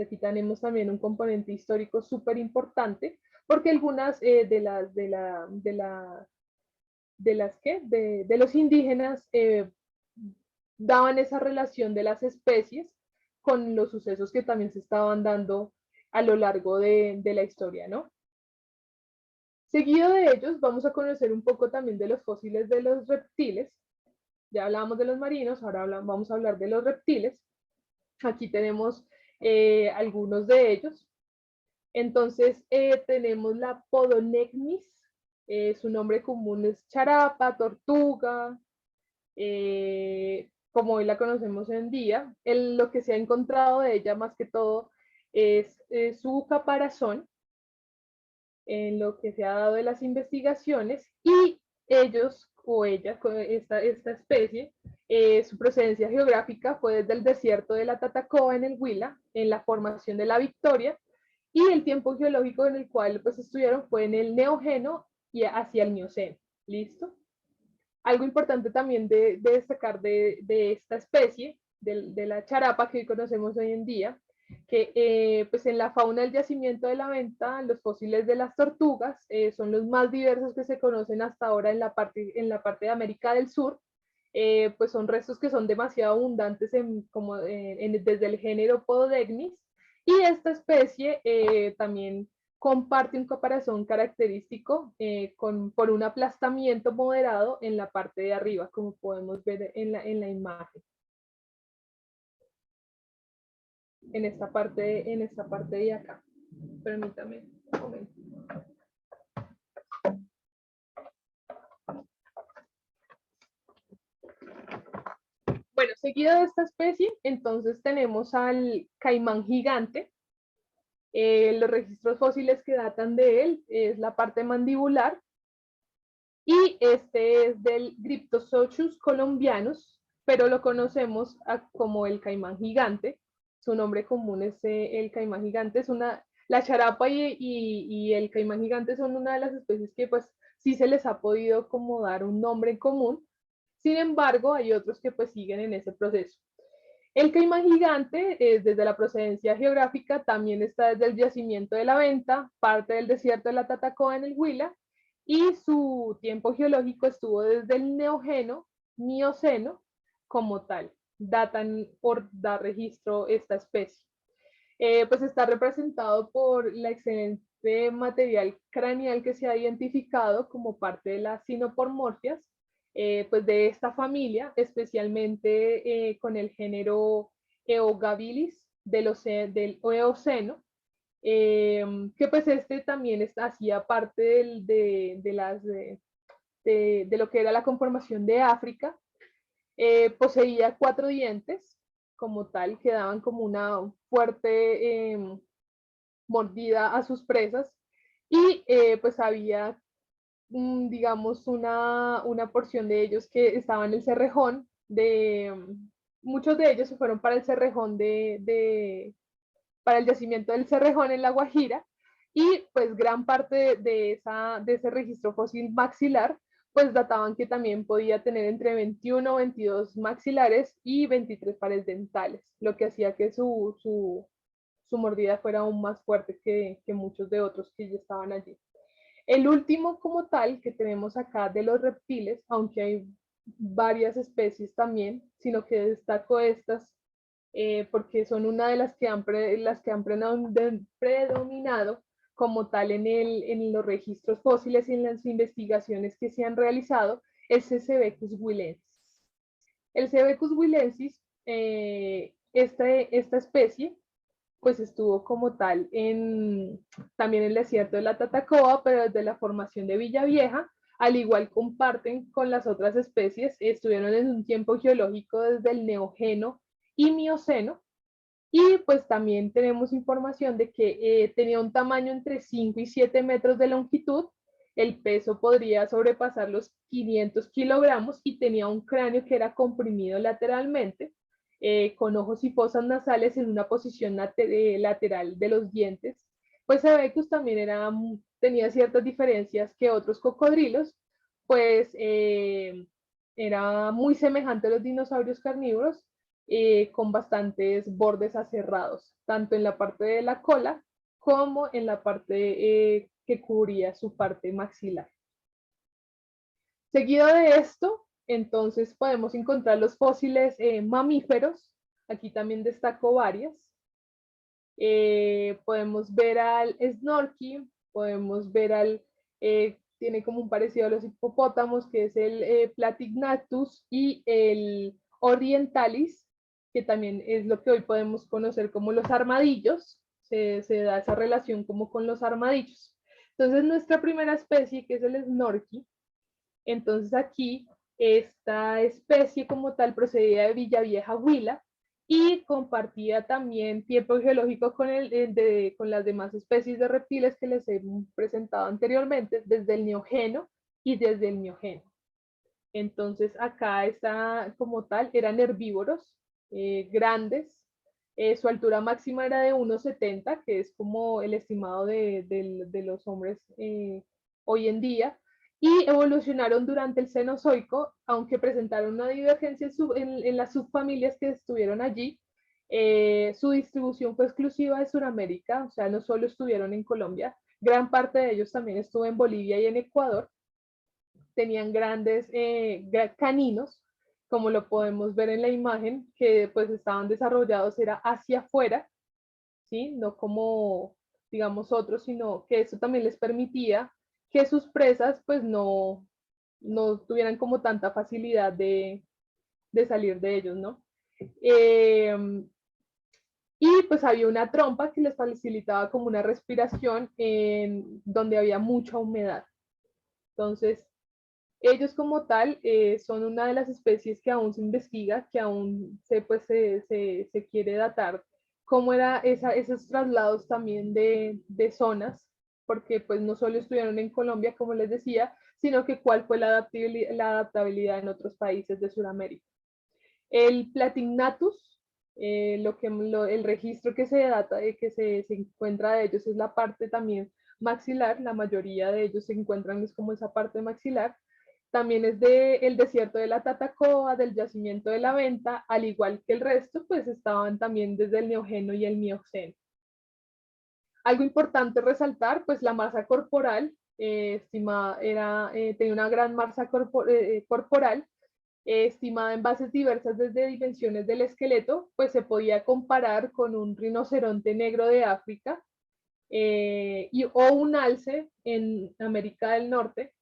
Aquí tenemos también un componente histórico súper importante, porque algunas de los indígenas daban esa relación de las especies con los sucesos que también se estaban dando a lo largo de la historia, ¿no? Seguido de ellos, vamos a conocer un poco también de los fósiles de los reptiles. Ya hablábamos de los marinos, ahora vamos a hablar de los reptiles. Aquí tenemos algunos de ellos. Entonces tenemos la Podonecmis, su nombre común es charapa, tortuga, como hoy la conocemos hoy en día. Lo que se ha encontrado de ella más que todo es su caparazón, en lo que se ha dado de las investigaciones, y ellos o ella, esta especie, su procedencia geográfica fue desde el desierto de la Tatacoa en el Huila, en la formación de la Victoria, y el tiempo geológico en el cual pues estudiaron fue en el Neógeno y hacia el Mioceno. ¿Listo? Algo importante también de destacar de esta especie, de la charapa que hoy conocemos hoy en día, que pues en la fauna del yacimiento de la Venta, los fósiles de las tortugas son los más diversos que se conocen hasta ahora en la parte de América del Sur. Pues son restos que son demasiado abundantes desde el género Pododecnis, y esta especie también comparte un caparazón característico por un aplastamiento moderado en la parte de arriba, como podemos ver en la imagen. En esta parte de acá. Permítame un momento. Bueno, seguido de esta especie, entonces tenemos al caimán gigante. Los registros fósiles que datan de él es la parte mandibular, y este es del Gryptozochus colombianus, pero lo conocemos como el caimán gigante. Su nombre común es el caimán gigante. La charapa y el caimán gigante son una de las especies que pues sí se les ha podido como dar un nombre en común. Sin embargo, hay otros que pues siguen en ese proceso. El caimán gigante, desde la procedencia geográfica, también está desde el yacimiento de la Venta, parte del desierto de la Tatacoa en el Huila, y su tiempo geológico estuvo desde el Neógeno, Mioceno, como tal. Datan por dar registro esta especie. Pues está representado por la excelente material craneal que se ha identificado como parte de las sinopormorfias, pues de esta familia, especialmente con el género Eogabilis del Eoceno, que pues este también hacía parte de lo que era la conformación de África. Poseía 4 dientes como tal, que daban como una fuerte mordida a sus presas, y pues había digamos, una porción de ellos que estaban en el Cerrejón, muchos de ellos se fueron para el Cerrejón para el yacimiento del Cerrejón en La Guajira, y pues gran parte de ese registro fósil maxilar, pues databan que también podía tener entre 21 o 22 maxilares y 23 pares dentales, lo que hacía que su mordida fuera aún más fuerte que muchos de otros que ya estaban allí. El último como tal que tenemos acá de los reptiles, aunque hay varias especies también, sino que destaco estas porque son una de las que han predominado como tal en los registros fósiles y en las investigaciones que se han realizado, el Cebecus huilensis. El Cebecus huilensis, esta especie, pues estuvo como tal también en el desierto de la Tatacoa, pero desde la formación de Villavieja al igual comparten con las otras especies, estuvieron en un tiempo geológico desde el Neógeno y Mioceno, y pues también tenemos información de que tenía un tamaño entre 5 y 7 metros de longitud, el peso podría sobrepasar los 500 kilogramos y tenía un cráneo que era comprimido lateralmente, con ojos y fosas nasales en una posición lateral de los dientes. Pues Sebecus también tenía ciertas diferencias que otros cocodrilos, pues era muy semejante a los dinosaurios carnívoros, con bastantes bordes aserrados, tanto en la parte de la cola como en la parte que cubría su parte maxilar. Seguido de esto, entonces podemos encontrar los fósiles mamíferos. Aquí también destaco varias. Podemos ver al snorky, podemos ver tiene como un parecido a los hipopótamos, que es el Platygnattus, y el Orientalis, que también es lo que hoy podemos conocer como los armadillos. Se da esa relación como con los armadillos. Entonces nuestra primera especie, que es el snorky, entonces aquí esta especie como tal procedía de Villavieja, Huila, y compartía también tiempo geológico con las demás especies de reptiles que les he presentado anteriormente, desde el Neógeno y desde el Mioceno. Entonces acá está como tal, eran herbívoros, grandes, su altura máxima era de 1,70, que es como el estimado de los hombres hoy en día, y evolucionaron durante el Cenozoico, aunque presentaron una divergencia en las subfamilias que estuvieron allí. Su distribución fue exclusiva de Sudamérica, o sea, no solo estuvieron en Colombia, gran parte de ellos también estuvo en Bolivia y en Ecuador. Tenían grandes caninos, como lo podemos ver en la imagen, que pues estaban desarrollados, era hacia afuera, ¿sí? No como, digamos, otros, sino que eso también les permitía que sus presas pues no tuvieran como tanta facilidad de salir de ellos, ¿no? Y pues había una trompa que les facilitaba como una respiración en donde había mucha humedad. Entonces, ellos como tal son una de las especies que aún se investiga, que aún se quiere datar cómo era esos traslados también de zonas, porque pues no solo estuvieron en Colombia, como les decía, sino que cuál fue la adaptabilidad en otros países de Sudamérica. El Platygnattus, el registro que se data, que se encuentra de ellos es la parte también maxilar, la mayoría de ellos se encuentran es como esa parte maxilar. También es del desierto de la Tatacoa, del yacimiento de la Venta, al igual que el resto, pues estaban también desde el Neógeno y el Mioceno. Algo importante resaltar, pues la masa corporal, tenía una gran masa corporal, estimada en bases diversas desde dimensiones del esqueleto, pues se podía comparar con un rinoceronte negro de África o un alce en América del Norte.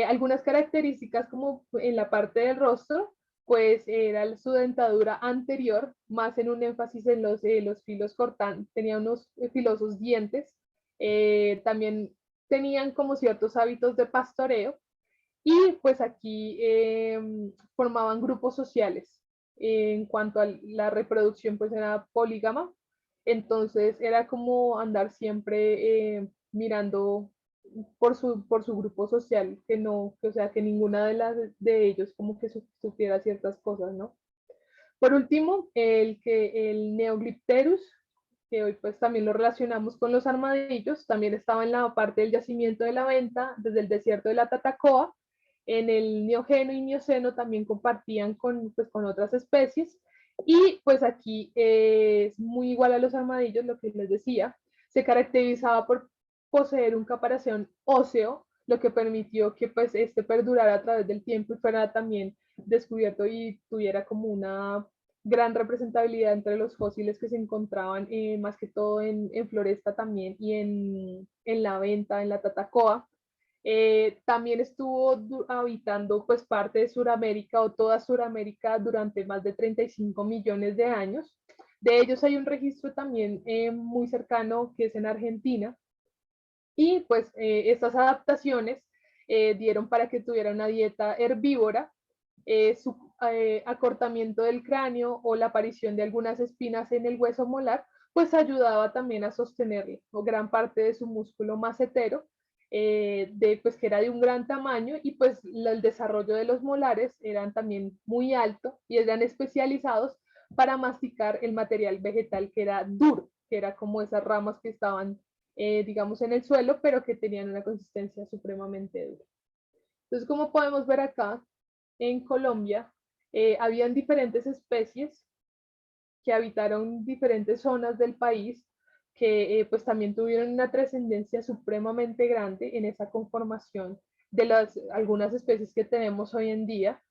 Algunas características como en la parte del rostro, pues era su dentadura anterior, más en un énfasis en los filos cortantes, tenía unos filosos dientes, también tenían como ciertos hábitos de pastoreo, y pues aquí formaban grupos sociales. En cuanto a la reproducción, pues era polígama, entonces era como andar siempre mirando por su grupo social, o sea, que ninguna de ellos como que supiera ciertas cosas, ¿no? Por último, el Neoglipterus, que hoy pues también lo relacionamos con los armadillos, también estaba en la parte del yacimiento de la Venta, desde el desierto de la Tatacoa. En el Neógeno y Mioceno también compartían pues, con otras especies, y pues aquí es muy igual a los armadillos, lo que les decía, se caracterizaba por poseer un caparazón óseo, lo que permitió que pues perdurara a través del tiempo y fuera también descubierto y tuviera como una gran representabilidad entre los fósiles que se encontraban más que todo en Floresta también y en la Venta, en la Tatacoa. También estuvo habitando pues parte de Sudamérica o toda Sudamérica durante más de 35 millones de años. De ellos hay un registro también muy cercano que es en Argentina, y pues estas adaptaciones dieron para que tuviera una dieta herbívora, su acortamiento del cráneo o la aparición de algunas espinas en el hueso molar, pues ayudaba también a sostenerle gran parte de su músculo macetero, pues que era de un gran tamaño, y pues el desarrollo de los molares eran también muy alto y eran especializados para masticar el material vegetal que era duro, que era como esas ramas que estaban, digamos, en el suelo, pero que tenían una consistencia supremamente dura. Entonces, como podemos ver acá, en Colombia, habían diferentes especies que habitaron diferentes zonas del país, que pues también tuvieron una trascendencia supremamente grande en esa conformación de algunas especies que tenemos hoy en día.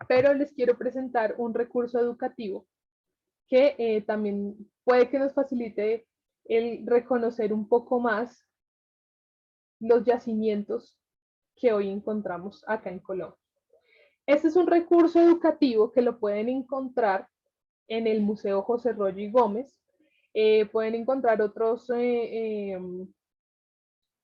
Pero les quiero presentar un recurso educativo que también puede que nos facilite el reconocer un poco más los yacimientos que hoy encontramos acá en Colombia. Este es un recurso educativo que lo pueden encontrar en el Museo José Royo y Gómez. Pueden encontrar otros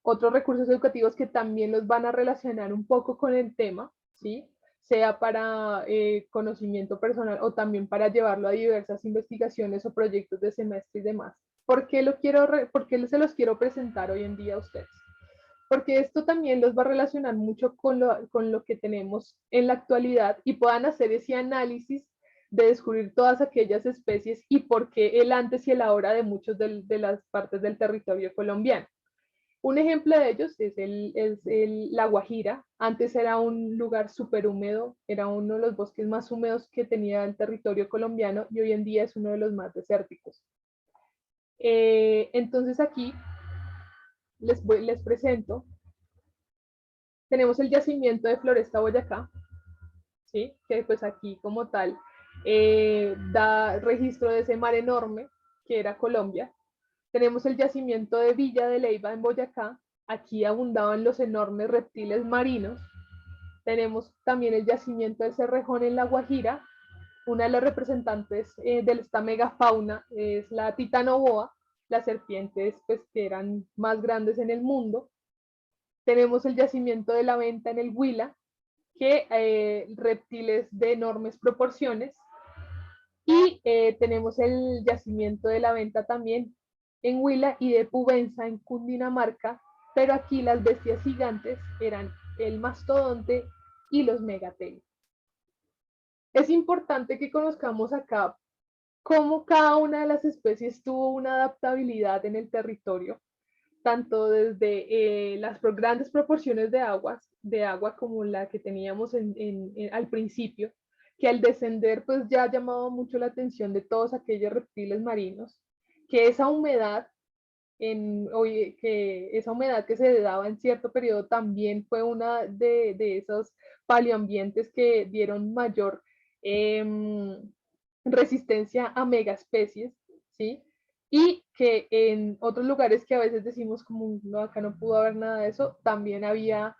recursos educativos que también los van a relacionar un poco con el tema, ¿sí? Sea para conocimiento personal o también para llevarlo a diversas investigaciones o proyectos de semestre y demás. ¿Por qué se los quiero presentar hoy en día a ustedes? Porque esto también los va a relacionar mucho con lo que tenemos en la actualidad y puedan hacer ese análisis de descubrir todas aquellas especies y por qué el antes y el ahora de muchas de las partes del territorio colombiano. Un ejemplo de ellos es la Guajira. Antes era un lugar súper húmedo, era uno de los bosques más húmedos que tenía el territorio colombiano, y hoy en día es uno de los más desérticos. Entonces aquí les presento. Tenemos el yacimiento de Floresta Boyacá, ¿sí? Que pues aquí como tal da registro de ese mar enorme que era Colombia. Tenemos el yacimiento de Villa de Leyva en Boyacá. Aquí abundaban los enormes reptiles marinos. Tenemos también el yacimiento de Cerrejón en La Guajira. Una de las representantes de esta megafauna es la titanoboa, las serpientes pues, que eran más grandes en el mundo. Tenemos el yacimiento de La Venta en el Huila, que reptiles de enormes proporciones. Y tenemos el yacimiento de La Venta también en Huila y de Pubenza en Cundinamarca, pero aquí las bestias gigantes eran el mastodonte y los megatelios. Es importante que conozcamos acá cómo cada una de las especies tuvo una adaptabilidad en el territorio, tanto desde las grandes proporciones de agua como la que teníamos al principio, que al descender pues ya llamaba mucho la atención de todos aquellos reptiles marinos, que esa humedad que se daba en cierto periodo también fue una de esos paleoambientes que dieron mayor resistencia a megaespecies, ¿sí? Y que en otros lugares que a veces decimos como, no, acá no pudo haber nada de eso, también había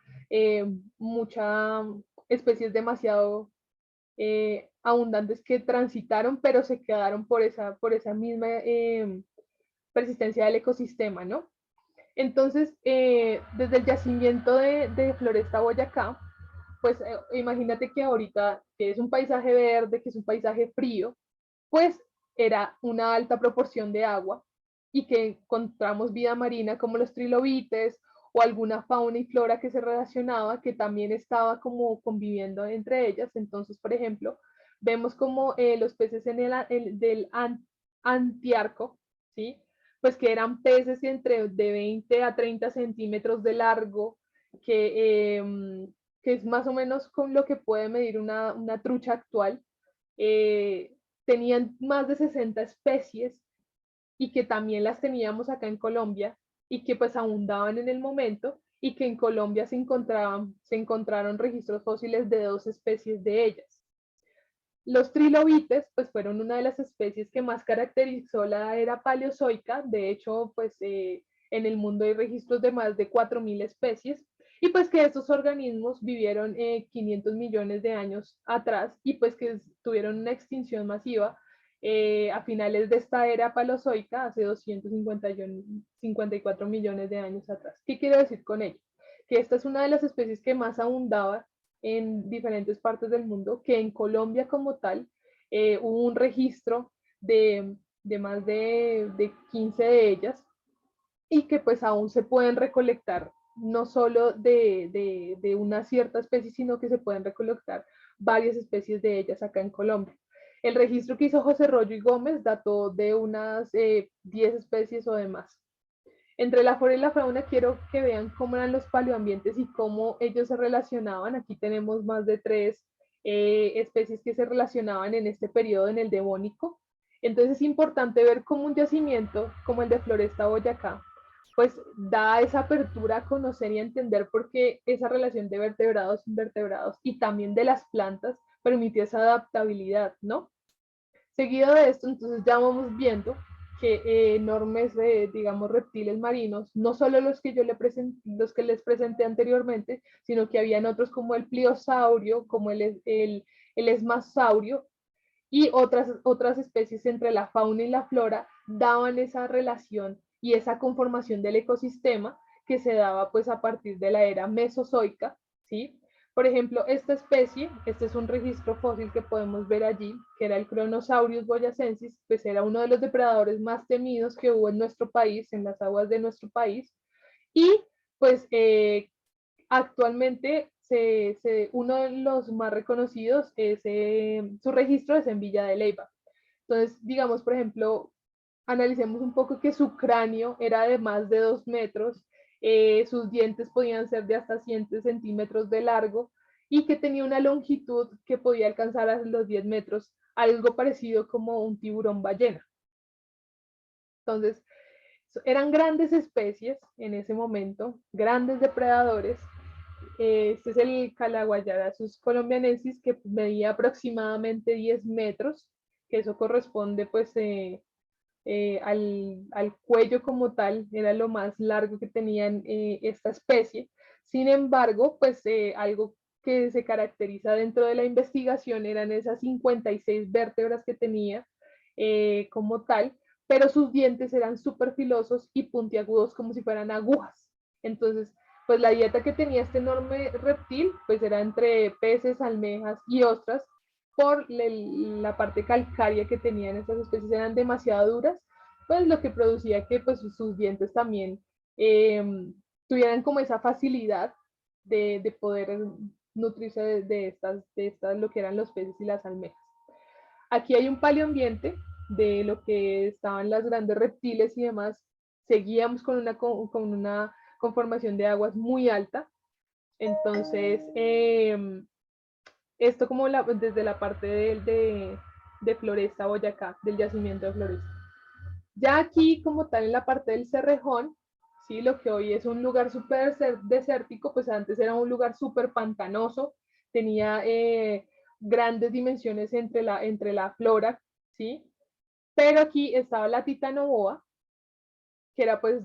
muchas especies demasiado abundantes que transitaron, pero se quedaron por esa misma persistencia del ecosistema, ¿no? Entonces, desde el yacimiento de Floresta Boyacá, pues imagínate que ahorita, que es un paisaje verde, que es un paisaje frío, pues era una alta proporción de agua y que encontramos vida marina como los trilobites o alguna fauna y flora que se relacionaba, que también estaba como conviviendo entre ellas. Entonces, por ejemplo, vemos como los peces del antiarco, ¿sí? Pues que eran peces entre de 20 a 30 centímetros de largo, que es más o menos con lo que puede medir una trucha actual. Tenían más de 60 especies y que también las teníamos acá en Colombia y que pues abundaban en el momento, y que en Colombia se encontraron registros fósiles de 2 especies de ellas. Los trilobites pues fueron una de las especies que más caracterizó la era paleozoica. De hecho, pues en el mundo hay registros de más de 4.000 especies, y pues que estos organismos vivieron 500 millones de años atrás y pues que tuvieron una extinción masiva a finales de esta era paleozoica, hace 254 millones de años atrás. ¿Qué quiero decir con ello? que esta es una de las especies que más abundaba en diferentes partes del mundo, que en Colombia como tal hubo un registro de más de 15 de ellas y que pues aún se pueden recolectar no solo de una cierta especie, sino que se pueden recolectar varias especies de ellas acá en Colombia. El registro que hizo José Rollo y Gómez dató de unas 10 especies o demás. Entre la flora y la fauna quiero que vean cómo eran los paleoambientes y cómo ellos se relacionaban. Aquí tenemos más de 3 especies que se relacionaban en este periodo en el Devónico. Entonces es importante ver cómo un yacimiento como el de Floresta Boyacá pues da esa apertura a conocer y a entender por qué esa relación de vertebrados, invertebrados y también de las plantas permitió esa adaptabilidad, ¿no? Seguido de esto, entonces ya vamos viendo que enormes, digamos, reptiles marinos, no solo los que los que les presenté anteriormente, sino que habían otros como el pliosaurio, como el esmasaurio, y otras especies entre la fauna y la flora daban esa relación y esa conformación del ecosistema que se daba pues a partir de la era mesozoica, ¿sí? Por ejemplo, esta especie, este es un registro fósil que podemos ver allí, que era el Kronosaurus boyacensis, pues era uno de los depredadores más temidos que hubo en nuestro país, en las aguas de nuestro país, y pues actualmente uno de los más reconocidos es su registro es en Villa de Leyva. Entonces, digamos, por ejemplo, analicemos un poco que su cráneo era de más de 2 metros, sus dientes podían ser de hasta 100 centímetros de largo y que tenía una longitud que podía alcanzar a los 10 metros, algo parecido como un tiburón ballena. Entonces, eran grandes especies en ese momento, grandes depredadores. Este es el Calaguayarasus colombianensis, que medía aproximadamente 10 metros, que eso corresponde pues al cuello como tal, era lo más largo que tenían esta especie. Sin embargo, pues algo que se caracteriza dentro de la investigación eran esas 56 vértebras que tenía como tal, pero sus dientes eran súper filosos y puntiagudos como si fueran agujas. Entonces, pues la dieta que tenía este enorme reptil, pues era entre peces, almejas y ostras, por la parte calcárea que tenían estas especies, eran demasiado duras, pues lo que producía que pues sus dientes también eh, tuvieran como esa facilidad de poder nutrirse de estas, lo que eran los peces y las almejas. Aquí hay un paleoambiente de lo que estaban las grandes reptiles y demás. Seguíamos con una conformación de aguas muy alta. Entonces, esto como desde la parte de Floresta, Boyacá, del yacimiento de Floresta. Ya aquí, como tal, en la parte del Cerrejón, ¿sí? Lo que hoy es un lugar súper desértico, pues antes era un lugar súper pantanoso, tenía grandes dimensiones entre la flora, ¿sí? Pero aquí estaba la titanoboa, que era pues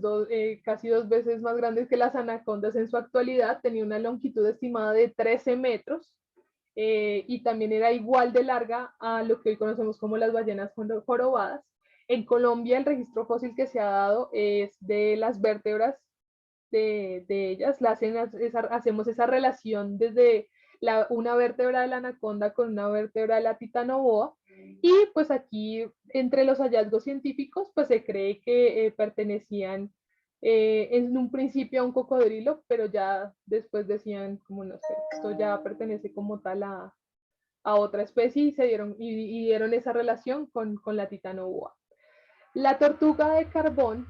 casi 2 veces más grande que las anacondas en su actualidad, tenía una longitud estimada de 13 metros, y también era igual de larga a lo que hoy conocemos como las ballenas jorobadas. En Colombia el registro fósil que se ha dado es de las vértebras de ellas, hacemos esa relación desde una vértebra de la anaconda con una vértebra de la titanoboa, y pues aquí entre los hallazgos científicos pues se cree que pertenecían en un principio a un cocodrilo, pero ya después decían como no sé, esto ya pertenece como tal a otra especie y dieron esa relación con la titanoboa. La tortuga de carbón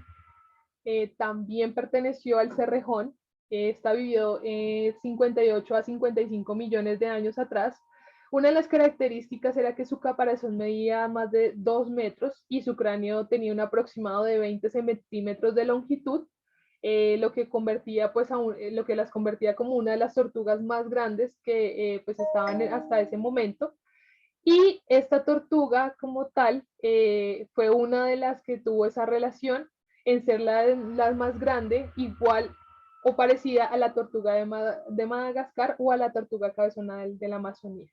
también perteneció al Cerrejón. Esta vivió 58 a 55 millones de años atrás. Una de las características era que su caparazón medía más de 2 metros y su cráneo tenía un aproximado de 20 centímetros de longitud, lo que convertía pues lo que las convertía como una de las tortugas más grandes que pues estaban hasta ese momento. Y esta tortuga como tal fue una de las que tuvo esa relación en ser la más grande, igual o parecida a la tortuga de Madagascar o a la tortuga cabezona de la Amazonía.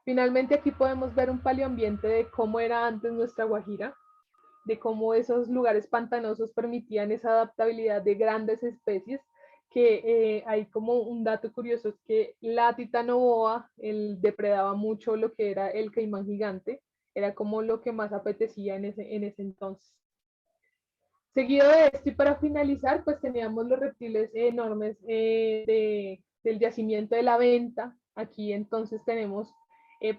Finalmente aquí podemos ver un paleoambiente de cómo era antes nuestra Guajira, de cómo esos lugares pantanosos permitían esa adaptabilidad de grandes especies que hay como un dato curioso, es que la titanoboa depredaba mucho lo que era el caimán gigante, era como lo que más apetecía en ese entonces. Seguido de esto y para finalizar, pues teníamos los reptiles enormes del yacimiento de la Venta. Aquí entonces tenemos,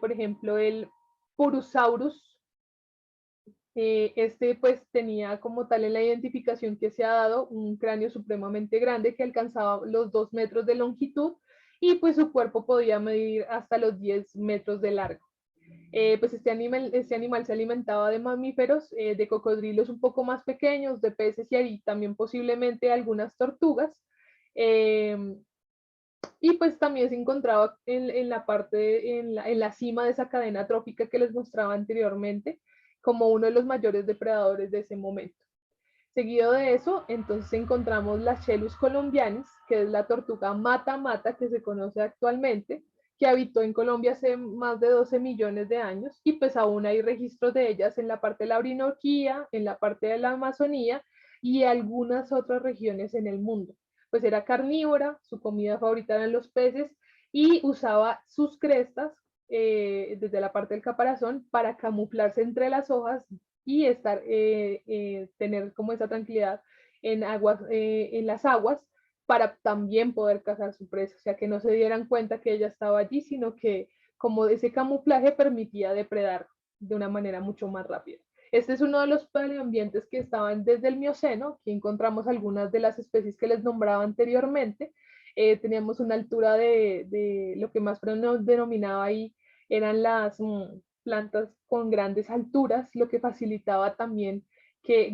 por ejemplo, el Purusaurus. Este pues tenía como tal en la identificación que se ha dado un cráneo supremamente grande que alcanzaba los 2 metros de longitud y pues su cuerpo podía medir hasta los 10 metros de largo. Pues este animal se alimentaba de mamíferos, de cocodrilos un poco más pequeños, de peces y ahí también posiblemente algunas tortugas. Y pues también se encontraba en la parte, en la cima de esa cadena trófica que les mostraba anteriormente, como uno de los mayores depredadores de ese momento. Seguido de eso, entonces encontramos la Chelus colombianis, que es la tortuga mata-mata que se conoce actualmente, que habitó en Colombia hace más de 12 millones de años y pues aún hay registros de ellas en la parte de la Orinoquía, en la parte de la Amazonía y algunas otras regiones en el mundo. Pues era carnívora, su comida favorita eran los peces y usaba sus crestas desde la parte del caparazón para camuflarse entre las hojas y tener como esa tranquilidad en las aguas para también poder cazar su presa, o sea, que no se dieran cuenta que ella estaba allí, sino que como ese camuflaje permitía depredar de una manera mucho más rápida. Este es uno de los paleoambientes que estaban desde el Mioceno, aquí encontramos algunas de las especies que les nombraba anteriormente, teníamos una altura de lo que más denominaba ahí eran las plantas con grandes alturas, lo que facilitaba también que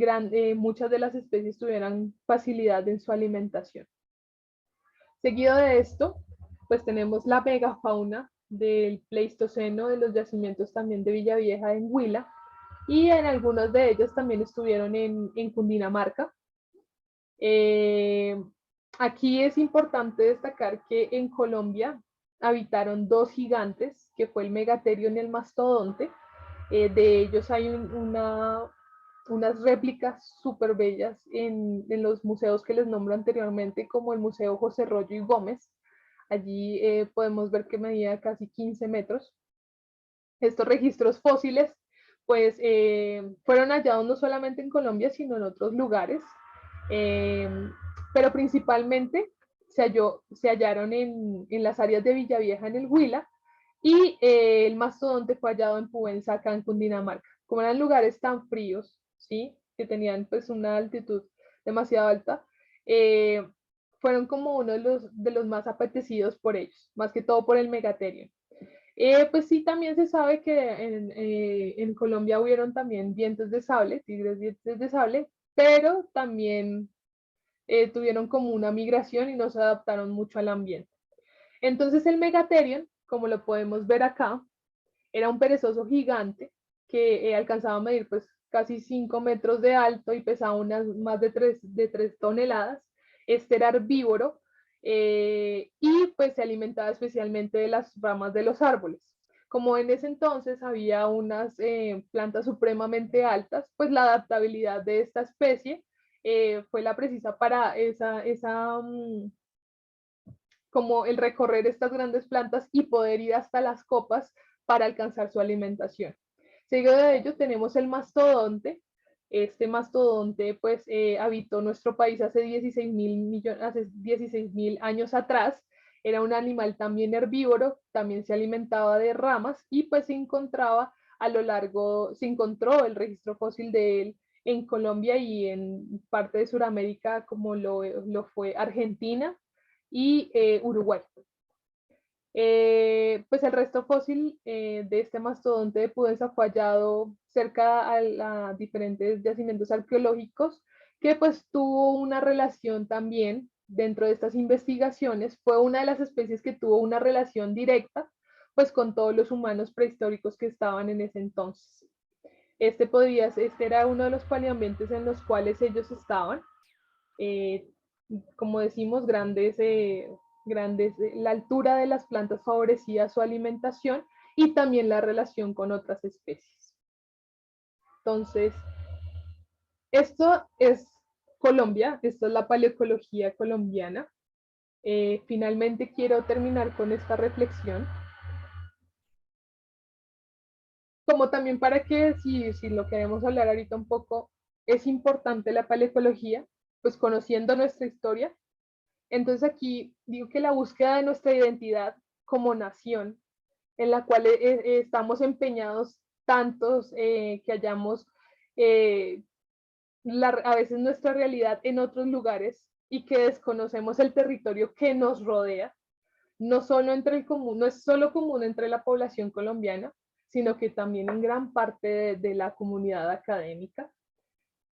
muchas de las especies tuvieran facilidad en su alimentación. Seguido de esto, pues tenemos la megafauna del Pleistoceno, de los yacimientos también de Villavieja en Huila, y en algunos de ellos también estuvieron en Cundinamarca. Aquí es importante destacar que en Colombia habitaron dos gigantes, que fue el Megatherium y el Mastodonte. De ellos hay unas réplicas súper bellas en los museos que les nombro anteriormente, como el Museo José Rollo y Gómez. Allí podemos ver que medía casi 15 metros. Estos registros fósiles pues fueron hallados no solamente en Colombia, sino en otros lugares, pero principalmente se hallaron en las áreas de Villavieja en el Huila, y el mastodonte fue hallado en Pubenza, acá en Cundinamarca. Como eran lugares tan fríos, ¿sí? Que tenían pues una altitud demasiado alta, fueron como uno de los más apetecidos por ellos, más que todo por el Megatherium. Pues sí, también se sabe que en Colombia hubieron también dientes de sable, tigres dientes de sable, pero también tuvieron como una migración y no se adaptaron mucho al ambiente. Entonces el Megatherium, como lo podemos ver acá, era un perezoso gigante que alcanzaba a medir pues casi 5 metros de alto y pesaba más de 3 toneladas. Este era herbívoro y pues se alimentaba especialmente de las ramas de los árboles. Como en ese entonces había unas plantas supremamente altas, pues la adaptabilidad de esta especie fue la precisa para como el recorrer estas grandes plantas y poder ir hasta las copas para alcanzar su alimentación. Seguido de ello tenemos el mastodonte. Este mastodonte pues habitó nuestro país hace 16.000 años atrás. Era un animal también herbívoro, también se alimentaba de ramas y pues se encontraba se encontró el registro fósil de él en Colombia y en parte de Sudamérica como lo fue Argentina y Uruguay. Pues el resto fósil de este mastodonte de Pudenza fue hallado cerca a diferentes yacimientos arqueológicos que pues tuvo una relación también dentro de estas investigaciones, fue una de las especies que tuvo una relación directa pues con todos los humanos prehistóricos que estaban en ese entonces. Este era uno de los paleoambientes en los cuales ellos estaban. Como decimos, la altura de las plantas favorecía su alimentación y también la relación con otras especies. Entonces, esto es Colombia, esto es la paleoecología colombiana. Finalmente quiero terminar con esta reflexión, como también para que si lo queremos hablar ahorita un poco, es importante la paleoecología, pues conociendo nuestra historia. Entonces aquí digo que la búsqueda de nuestra identidad como nación, en la cual estamos empeñados tantos que hayamos eh, a veces nuestra realidad en otros lugares y que desconocemos el territorio que nos rodea, no solo entre el común, no es solo común entre la población colombiana, sino que también en gran parte de la comunidad académica.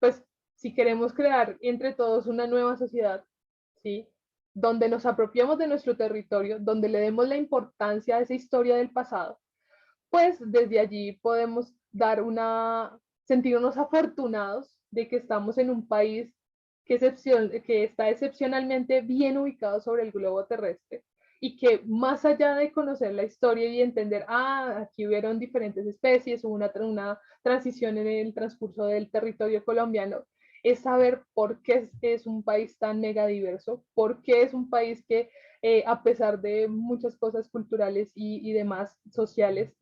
Pues si queremos crear entre todos una nueva sociedad, ¿sí? Donde nos apropiamos de nuestro territorio, donde le demos la importancia a esa historia del pasado, pues desde allí podemos sentirnos afortunados de que estamos en un país que está excepcionalmente bien ubicado sobre el globo terrestre y que más allá de conocer la historia y entender, aquí hubieron diferentes especies, hubo una transición en el transcurso del territorio colombiano, es saber por qué es un país tan megadiverso, por qué es un país que a pesar de muchas cosas culturales y demás sociales,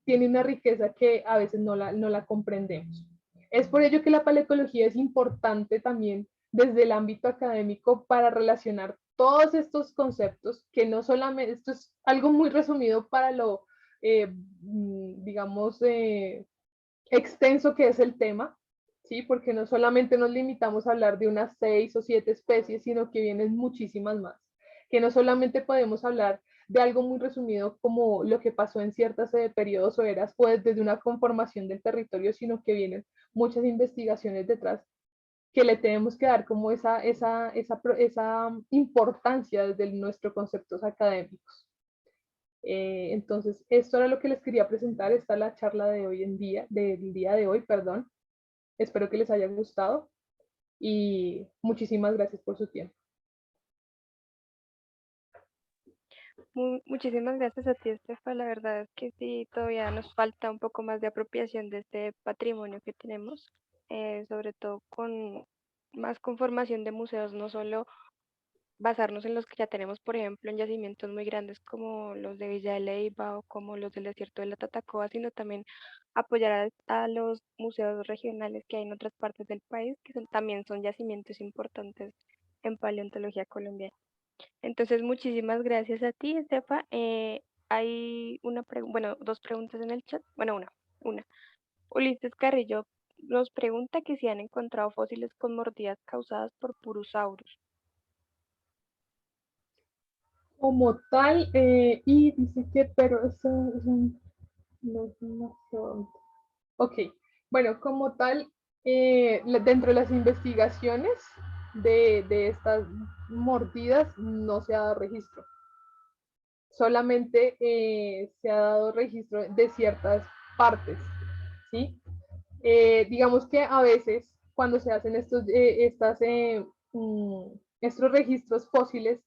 tiene una riqueza que a veces no la comprendemos. Es por ello que la paleontología es importante también desde el ámbito académico para relacionar todos estos conceptos, que no solamente, esto es algo muy resumido para lo, digamos, extenso que es el tema, ¿sí? Porque no solamente nos limitamos a hablar de unas 6 o 7 especies, sino que vienen muchísimas más. Que no solamente podemos hablar de algo muy resumido como lo que pasó en ciertos periodos o eras, o desde una conformación del territorio, sino que vienen muchas investigaciones detrás que le tenemos que dar como esa importancia desde nuestros conceptos académicos. Entonces, esto era lo que les quería presentar. Esta es la charla de hoy en día, del día de hoy, perdón. Espero que les haya gustado y muchísimas gracias por su tiempo. Muchísimas gracias a ti, Estefa. La verdad es que sí, todavía nos falta un poco más de apropiación de este patrimonio que tenemos, sobre todo con más conformación de museos, no solo basarnos en los que ya tenemos, por ejemplo, en yacimientos muy grandes como los de Villa de Leyva o como los del desierto de la Tatacoa, sino también apoyar a los museos regionales que hay en otras partes del país, que también son yacimientos importantes en paleontología colombiana. Entonces, muchísimas gracias a ti, Estefa. Hay bueno, dos preguntas en el chat. Bueno, una. Ulises Carrillo nos pregunta que si han encontrado fósiles con mordidas causadas por Purosaurus. Como tal, y dice que, pero eso no es un mastodonte. Ok, bueno, como tal, dentro de las investigaciones de estas mordidas no se ha dado registro. Solamente se ha dado registro de ciertas partes, ¿sí? Digamos que a veces cuando se hacen estos registros fósiles,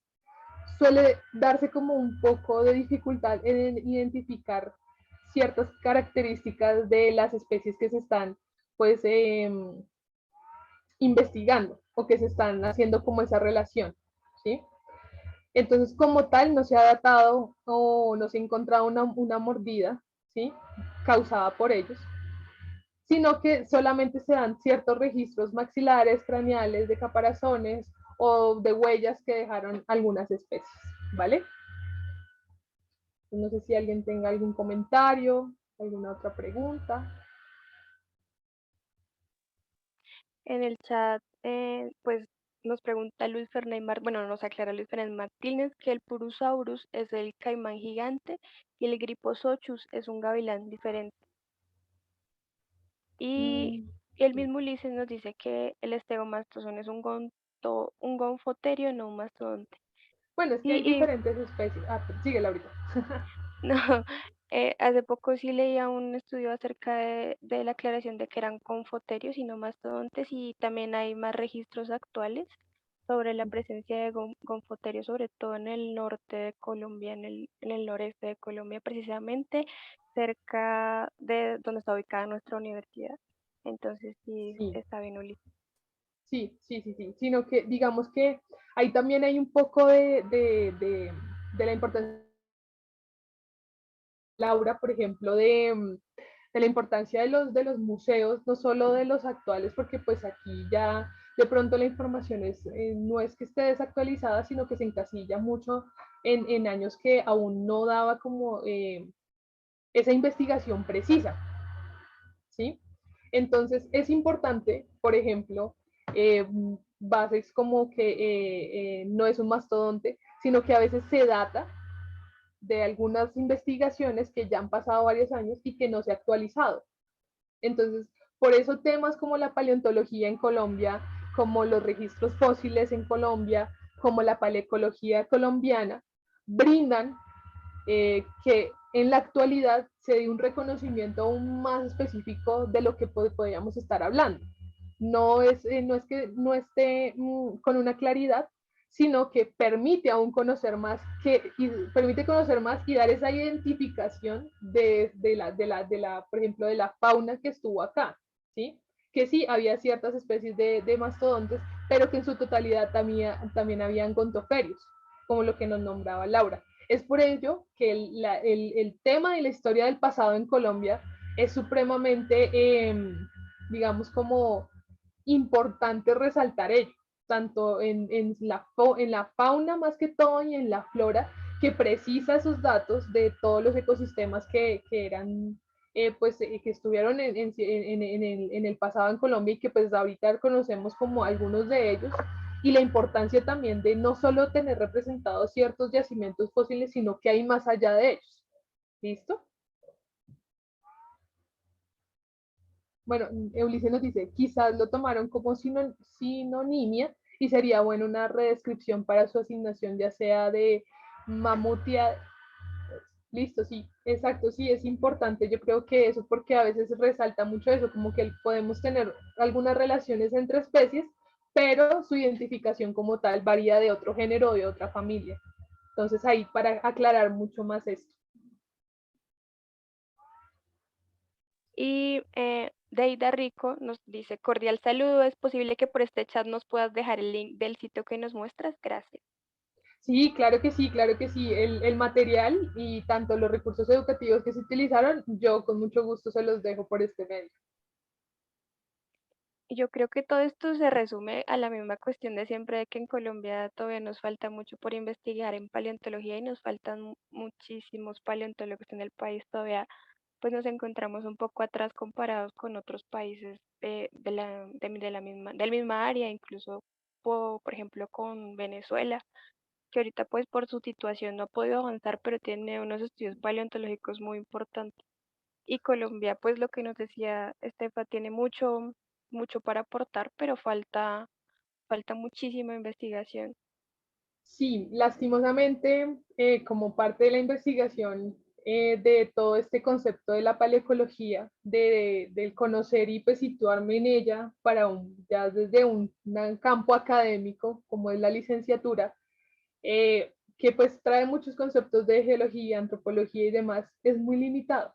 suele darse como un poco de dificultad en identificar ciertas características de las especies que se están pues investigando o que se están haciendo como esa relación, ¿sí? Entonces, como tal, no se ha datado o no se ha encontrado una mordida, ¿sí? Causada por ellos, sino que solamente se dan ciertos registros maxilares, craneales, de caparazones o de huellas que dejaron algunas especies, ¿vale? No sé si alguien tenga algún comentario, alguna otra pregunta. En el chat, pues nos pregunta Luis Fernández, bueno, nos aclara Luis Fernández Martínez que el Purosaurus es el caimán gigante y el Griposochus es un gavilán diferente. Y el Sí. mismo Ulises nos dice que el estegomastosón es un gonfoterio, no un mastodonte. Bueno, es que hay Y diferentes especies. Síguela ahorita. no, hace poco sí leía un estudio acerca de la aclaración de que eran confoterios y no mastodontes, y también hay más registros actuales sobre la presencia de gonfoterios, sobre todo en el norte de Colombia, en el noreste de Colombia, precisamente cerca de donde está ubicada nuestra universidad. Entonces sí, Sí. está bien, Uli. Sí, sí, sí, sí, sino que digamos que ahí también hay un poco de la importancia, Laura, por ejemplo, de la importancia de los museos, no solo de los actuales, porque pues aquí ya de pronto la información no es que esté desactualizada, sino que se encasilla mucho en años que aún no daba como esa investigación precisa, ¿sí? Entonces es importante, por ejemplo, eh, bases como que no es un mastodonte, sino que a veces se data de algunas investigaciones que ya han pasado varios años y que no se ha actualizado. Entonces, por eso temas como la paleontología en Colombia, como los registros fósiles en Colombia, como la paleocología colombiana, brindan que en la actualidad se dé un reconocimiento aún más específico de lo que podríamos estar hablando. No es que no esté con una claridad, sino que permite aún conocer más, permite conocer más y dar esa identificación por ejemplo, de la fauna que estuvo acá, ¿sí? Que sí, había ciertas especies de mastodontes, pero que en su totalidad también habían gontoferios, como lo que nos nombraba Laura. Es por ello que el tema de la historia del pasado en Colombia es supremamente, digamos, como importante resaltar ello, tanto en la fauna más que todo y en la flora, que precisa esos datos de todos los ecosistemas que eran, que estuvieron en el pasado en Colombia y que pues ahorita conocemos como algunos de ellos, y la importancia también de no solo tener representados ciertos yacimientos fósiles, sino que hay más allá de ellos. ¿Listo? Bueno, Ulises nos dice, quizás lo tomaron como sinonimia y sería bueno una redescripción para su asignación, ya sea de mamutia. Listo, sí, exacto, sí, es importante. Yo creo que eso, porque a veces resalta mucho eso, como que podemos tener algunas relaciones entre especies, pero su identificación como tal varía de otro género o de otra familia. Entonces ahí para aclarar mucho más esto. Y Deida Rico nos dice, cordial saludo, ¿es posible que por este chat nos puedas dejar el link del sitio que nos muestras? Gracias. Sí, claro que sí, claro que sí. El material y tanto los recursos educativos que se utilizaron, yo con mucho gusto se los dejo por este medio. Y yo creo que todo esto se resume a la misma cuestión de siempre, de que en Colombia todavía nos falta mucho por investigar en paleontología y nos faltan muchísimos paleontólogos en el país todavía, pues nos encontramos un poco atrás comparados con otros países del misma área, incluso por ejemplo con Venezuela, que ahorita pues por su situación no ha podido avanzar, pero tiene unos estudios paleontológicos muy importantes. Y Colombia, pues lo que nos decía Estefa, tiene mucho para aportar, pero falta muchísima investigación. Sí, lastimosamente, como parte de la investigación de todo este concepto de la paleocología, del conocer y pues situarme en ella ya desde un campo académico, como es la licenciatura, que pues trae muchos conceptos de geología, antropología y demás, es muy limitado.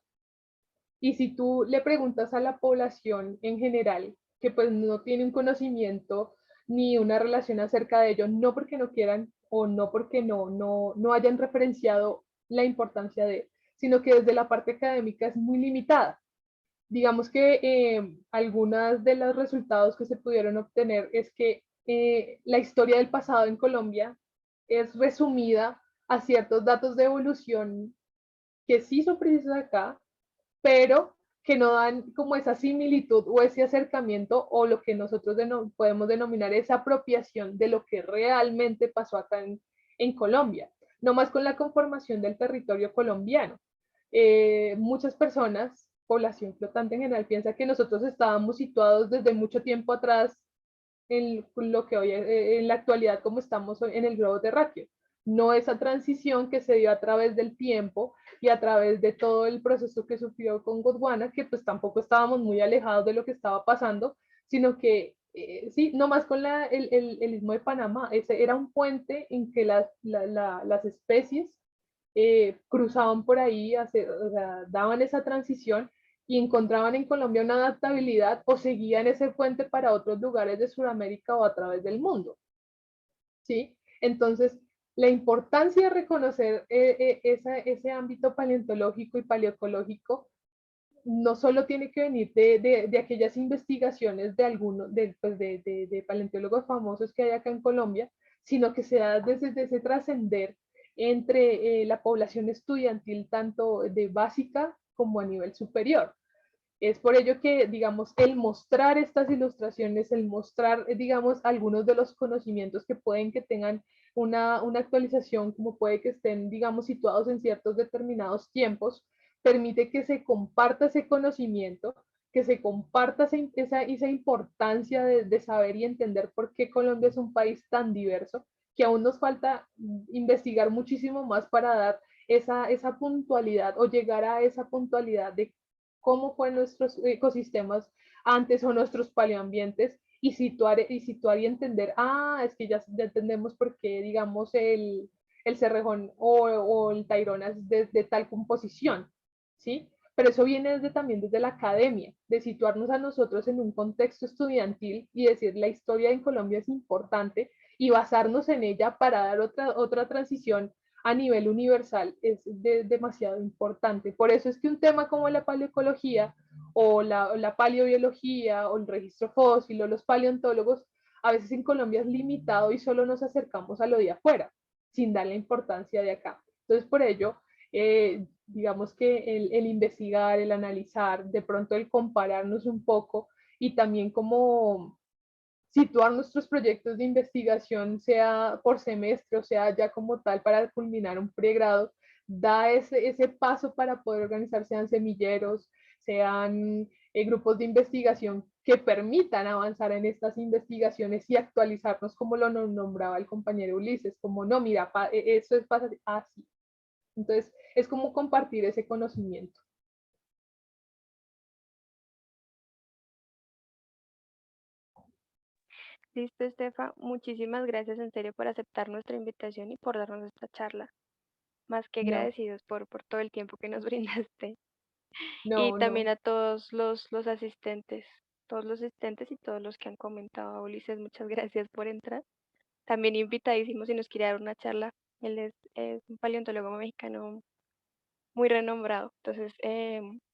Y si tú le preguntas a la población en general, que pues no tiene un conocimiento ni una relación acerca de ello, no porque no quieran o no porque no hayan referenciado la importancia de, sino que desde la parte académica es muy limitada. Digamos que algunas de los resultados que se pudieron obtener es que la historia del pasado en Colombia es resumida a ciertos datos de evolución que sí son precisos acá, pero que no dan como esa similitud o ese acercamiento o lo que nosotros podemos denominar esa apropiación de lo que realmente pasó acá en Colombia, no más con la conformación del territorio colombiano. Muchas personas, población flotante en general, piensa que nosotros estábamos situados desde mucho tiempo atrás en lo que hoy en la actualidad como estamos en el globo terráqueo. No esa transición que se dio a través del tiempo y a través de todo el proceso que sufrió con Gondwana, que pues tampoco estábamos muy alejados de lo que estaba pasando, sino que sí, nomás con el istmo de Panamá, ese era un puente en que las especies cruzaban por ahí, o sea, daban esa transición y encontraban en Colombia una adaptabilidad o seguían ese puente para otros lugares de Sudamérica o a través del mundo. ¿Sí? Entonces, la importancia de reconocer ese ámbito paleontológico y paleoecológico no solo tiene que venir de aquellas investigaciones de algunos, pues de paleontólogos famosos que hay acá en Colombia, sino que se da desde ese trascender entre la población estudiantil, tanto de básica como a nivel superior. Es por ello que, digamos, el mostrar estas ilustraciones, el mostrar, digamos, algunos de los conocimientos que pueden que tengan una actualización, como puede que estén, digamos, situados en ciertos determinados tiempos, permite que se comparta ese conocimiento, que se comparta esa importancia de saber y entender por qué Colombia es un país tan diverso, que aún nos falta investigar muchísimo más para dar esa puntualidad o llegar a esa puntualidad de cómo fueron nuestros ecosistemas antes o nuestros paleoambientes y situar y entender, es que ya entendemos por qué, digamos, el Cerrejón o el Tayrona es de tal composición, ¿sí? Pero eso viene también desde la academia, de situarnos a nosotros en un contexto estudiantil y decir la historia en Colombia es importante y basarnos en ella para dar otra transición a nivel universal es demasiado importante. Por eso es que un tema como la paleoecología o la paleobiología o el registro fósil o los paleontólogos, a veces en Colombia es limitado y solo nos acercamos a lo de afuera, sin dar la importancia de acá. Entonces, por ello, digamos que el investigar, el analizar, de pronto el compararnos un poco y también como situar nuestros proyectos de investigación, sea por semestre o sea ya como tal para culminar un pregrado, da ese paso para poder organizar, sean semilleros, sean grupos de investigación que permitan avanzar en estas investigaciones y actualizarnos como lo nombraba el compañero Ulises, como no, mira, eso es así. Entonces, es como compartir ese conocimiento. Listo, Estefa. Muchísimas gracias en serio por aceptar nuestra invitación y por darnos esta charla. Más que No, agradecidos por todo el tiempo que nos brindaste. Y no, también no. a todos los asistentes y todos los que han comentado. Ulises, muchas gracias por entrar. También invitadísimo si nos quiere dar una charla. Él es un paleontólogo mexicano muy renombrado. Entonces,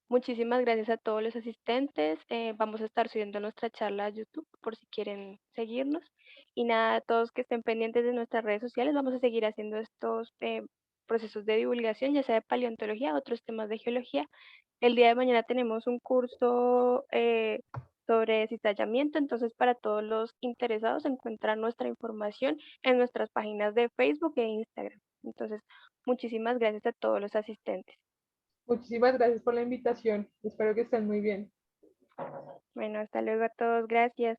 muchísimas gracias a todos los asistentes. Vamos a estar subiendo nuestra charla a YouTube por si quieren seguirnos. Y nada, todos que estén pendientes de nuestras redes sociales, vamos a seguir haciendo estos procesos de divulgación, ya sea de paleontología, otros temas de geología. El día de mañana tenemos un curso sobre cizallamiento, entonces para todos los interesados encuentran nuestra información en nuestras páginas de Facebook e Instagram. Entonces, muchísimas gracias a todos los asistentes. Muchísimas gracias por la invitación. Espero que estén muy bien. Bueno, hasta luego a todos. Gracias.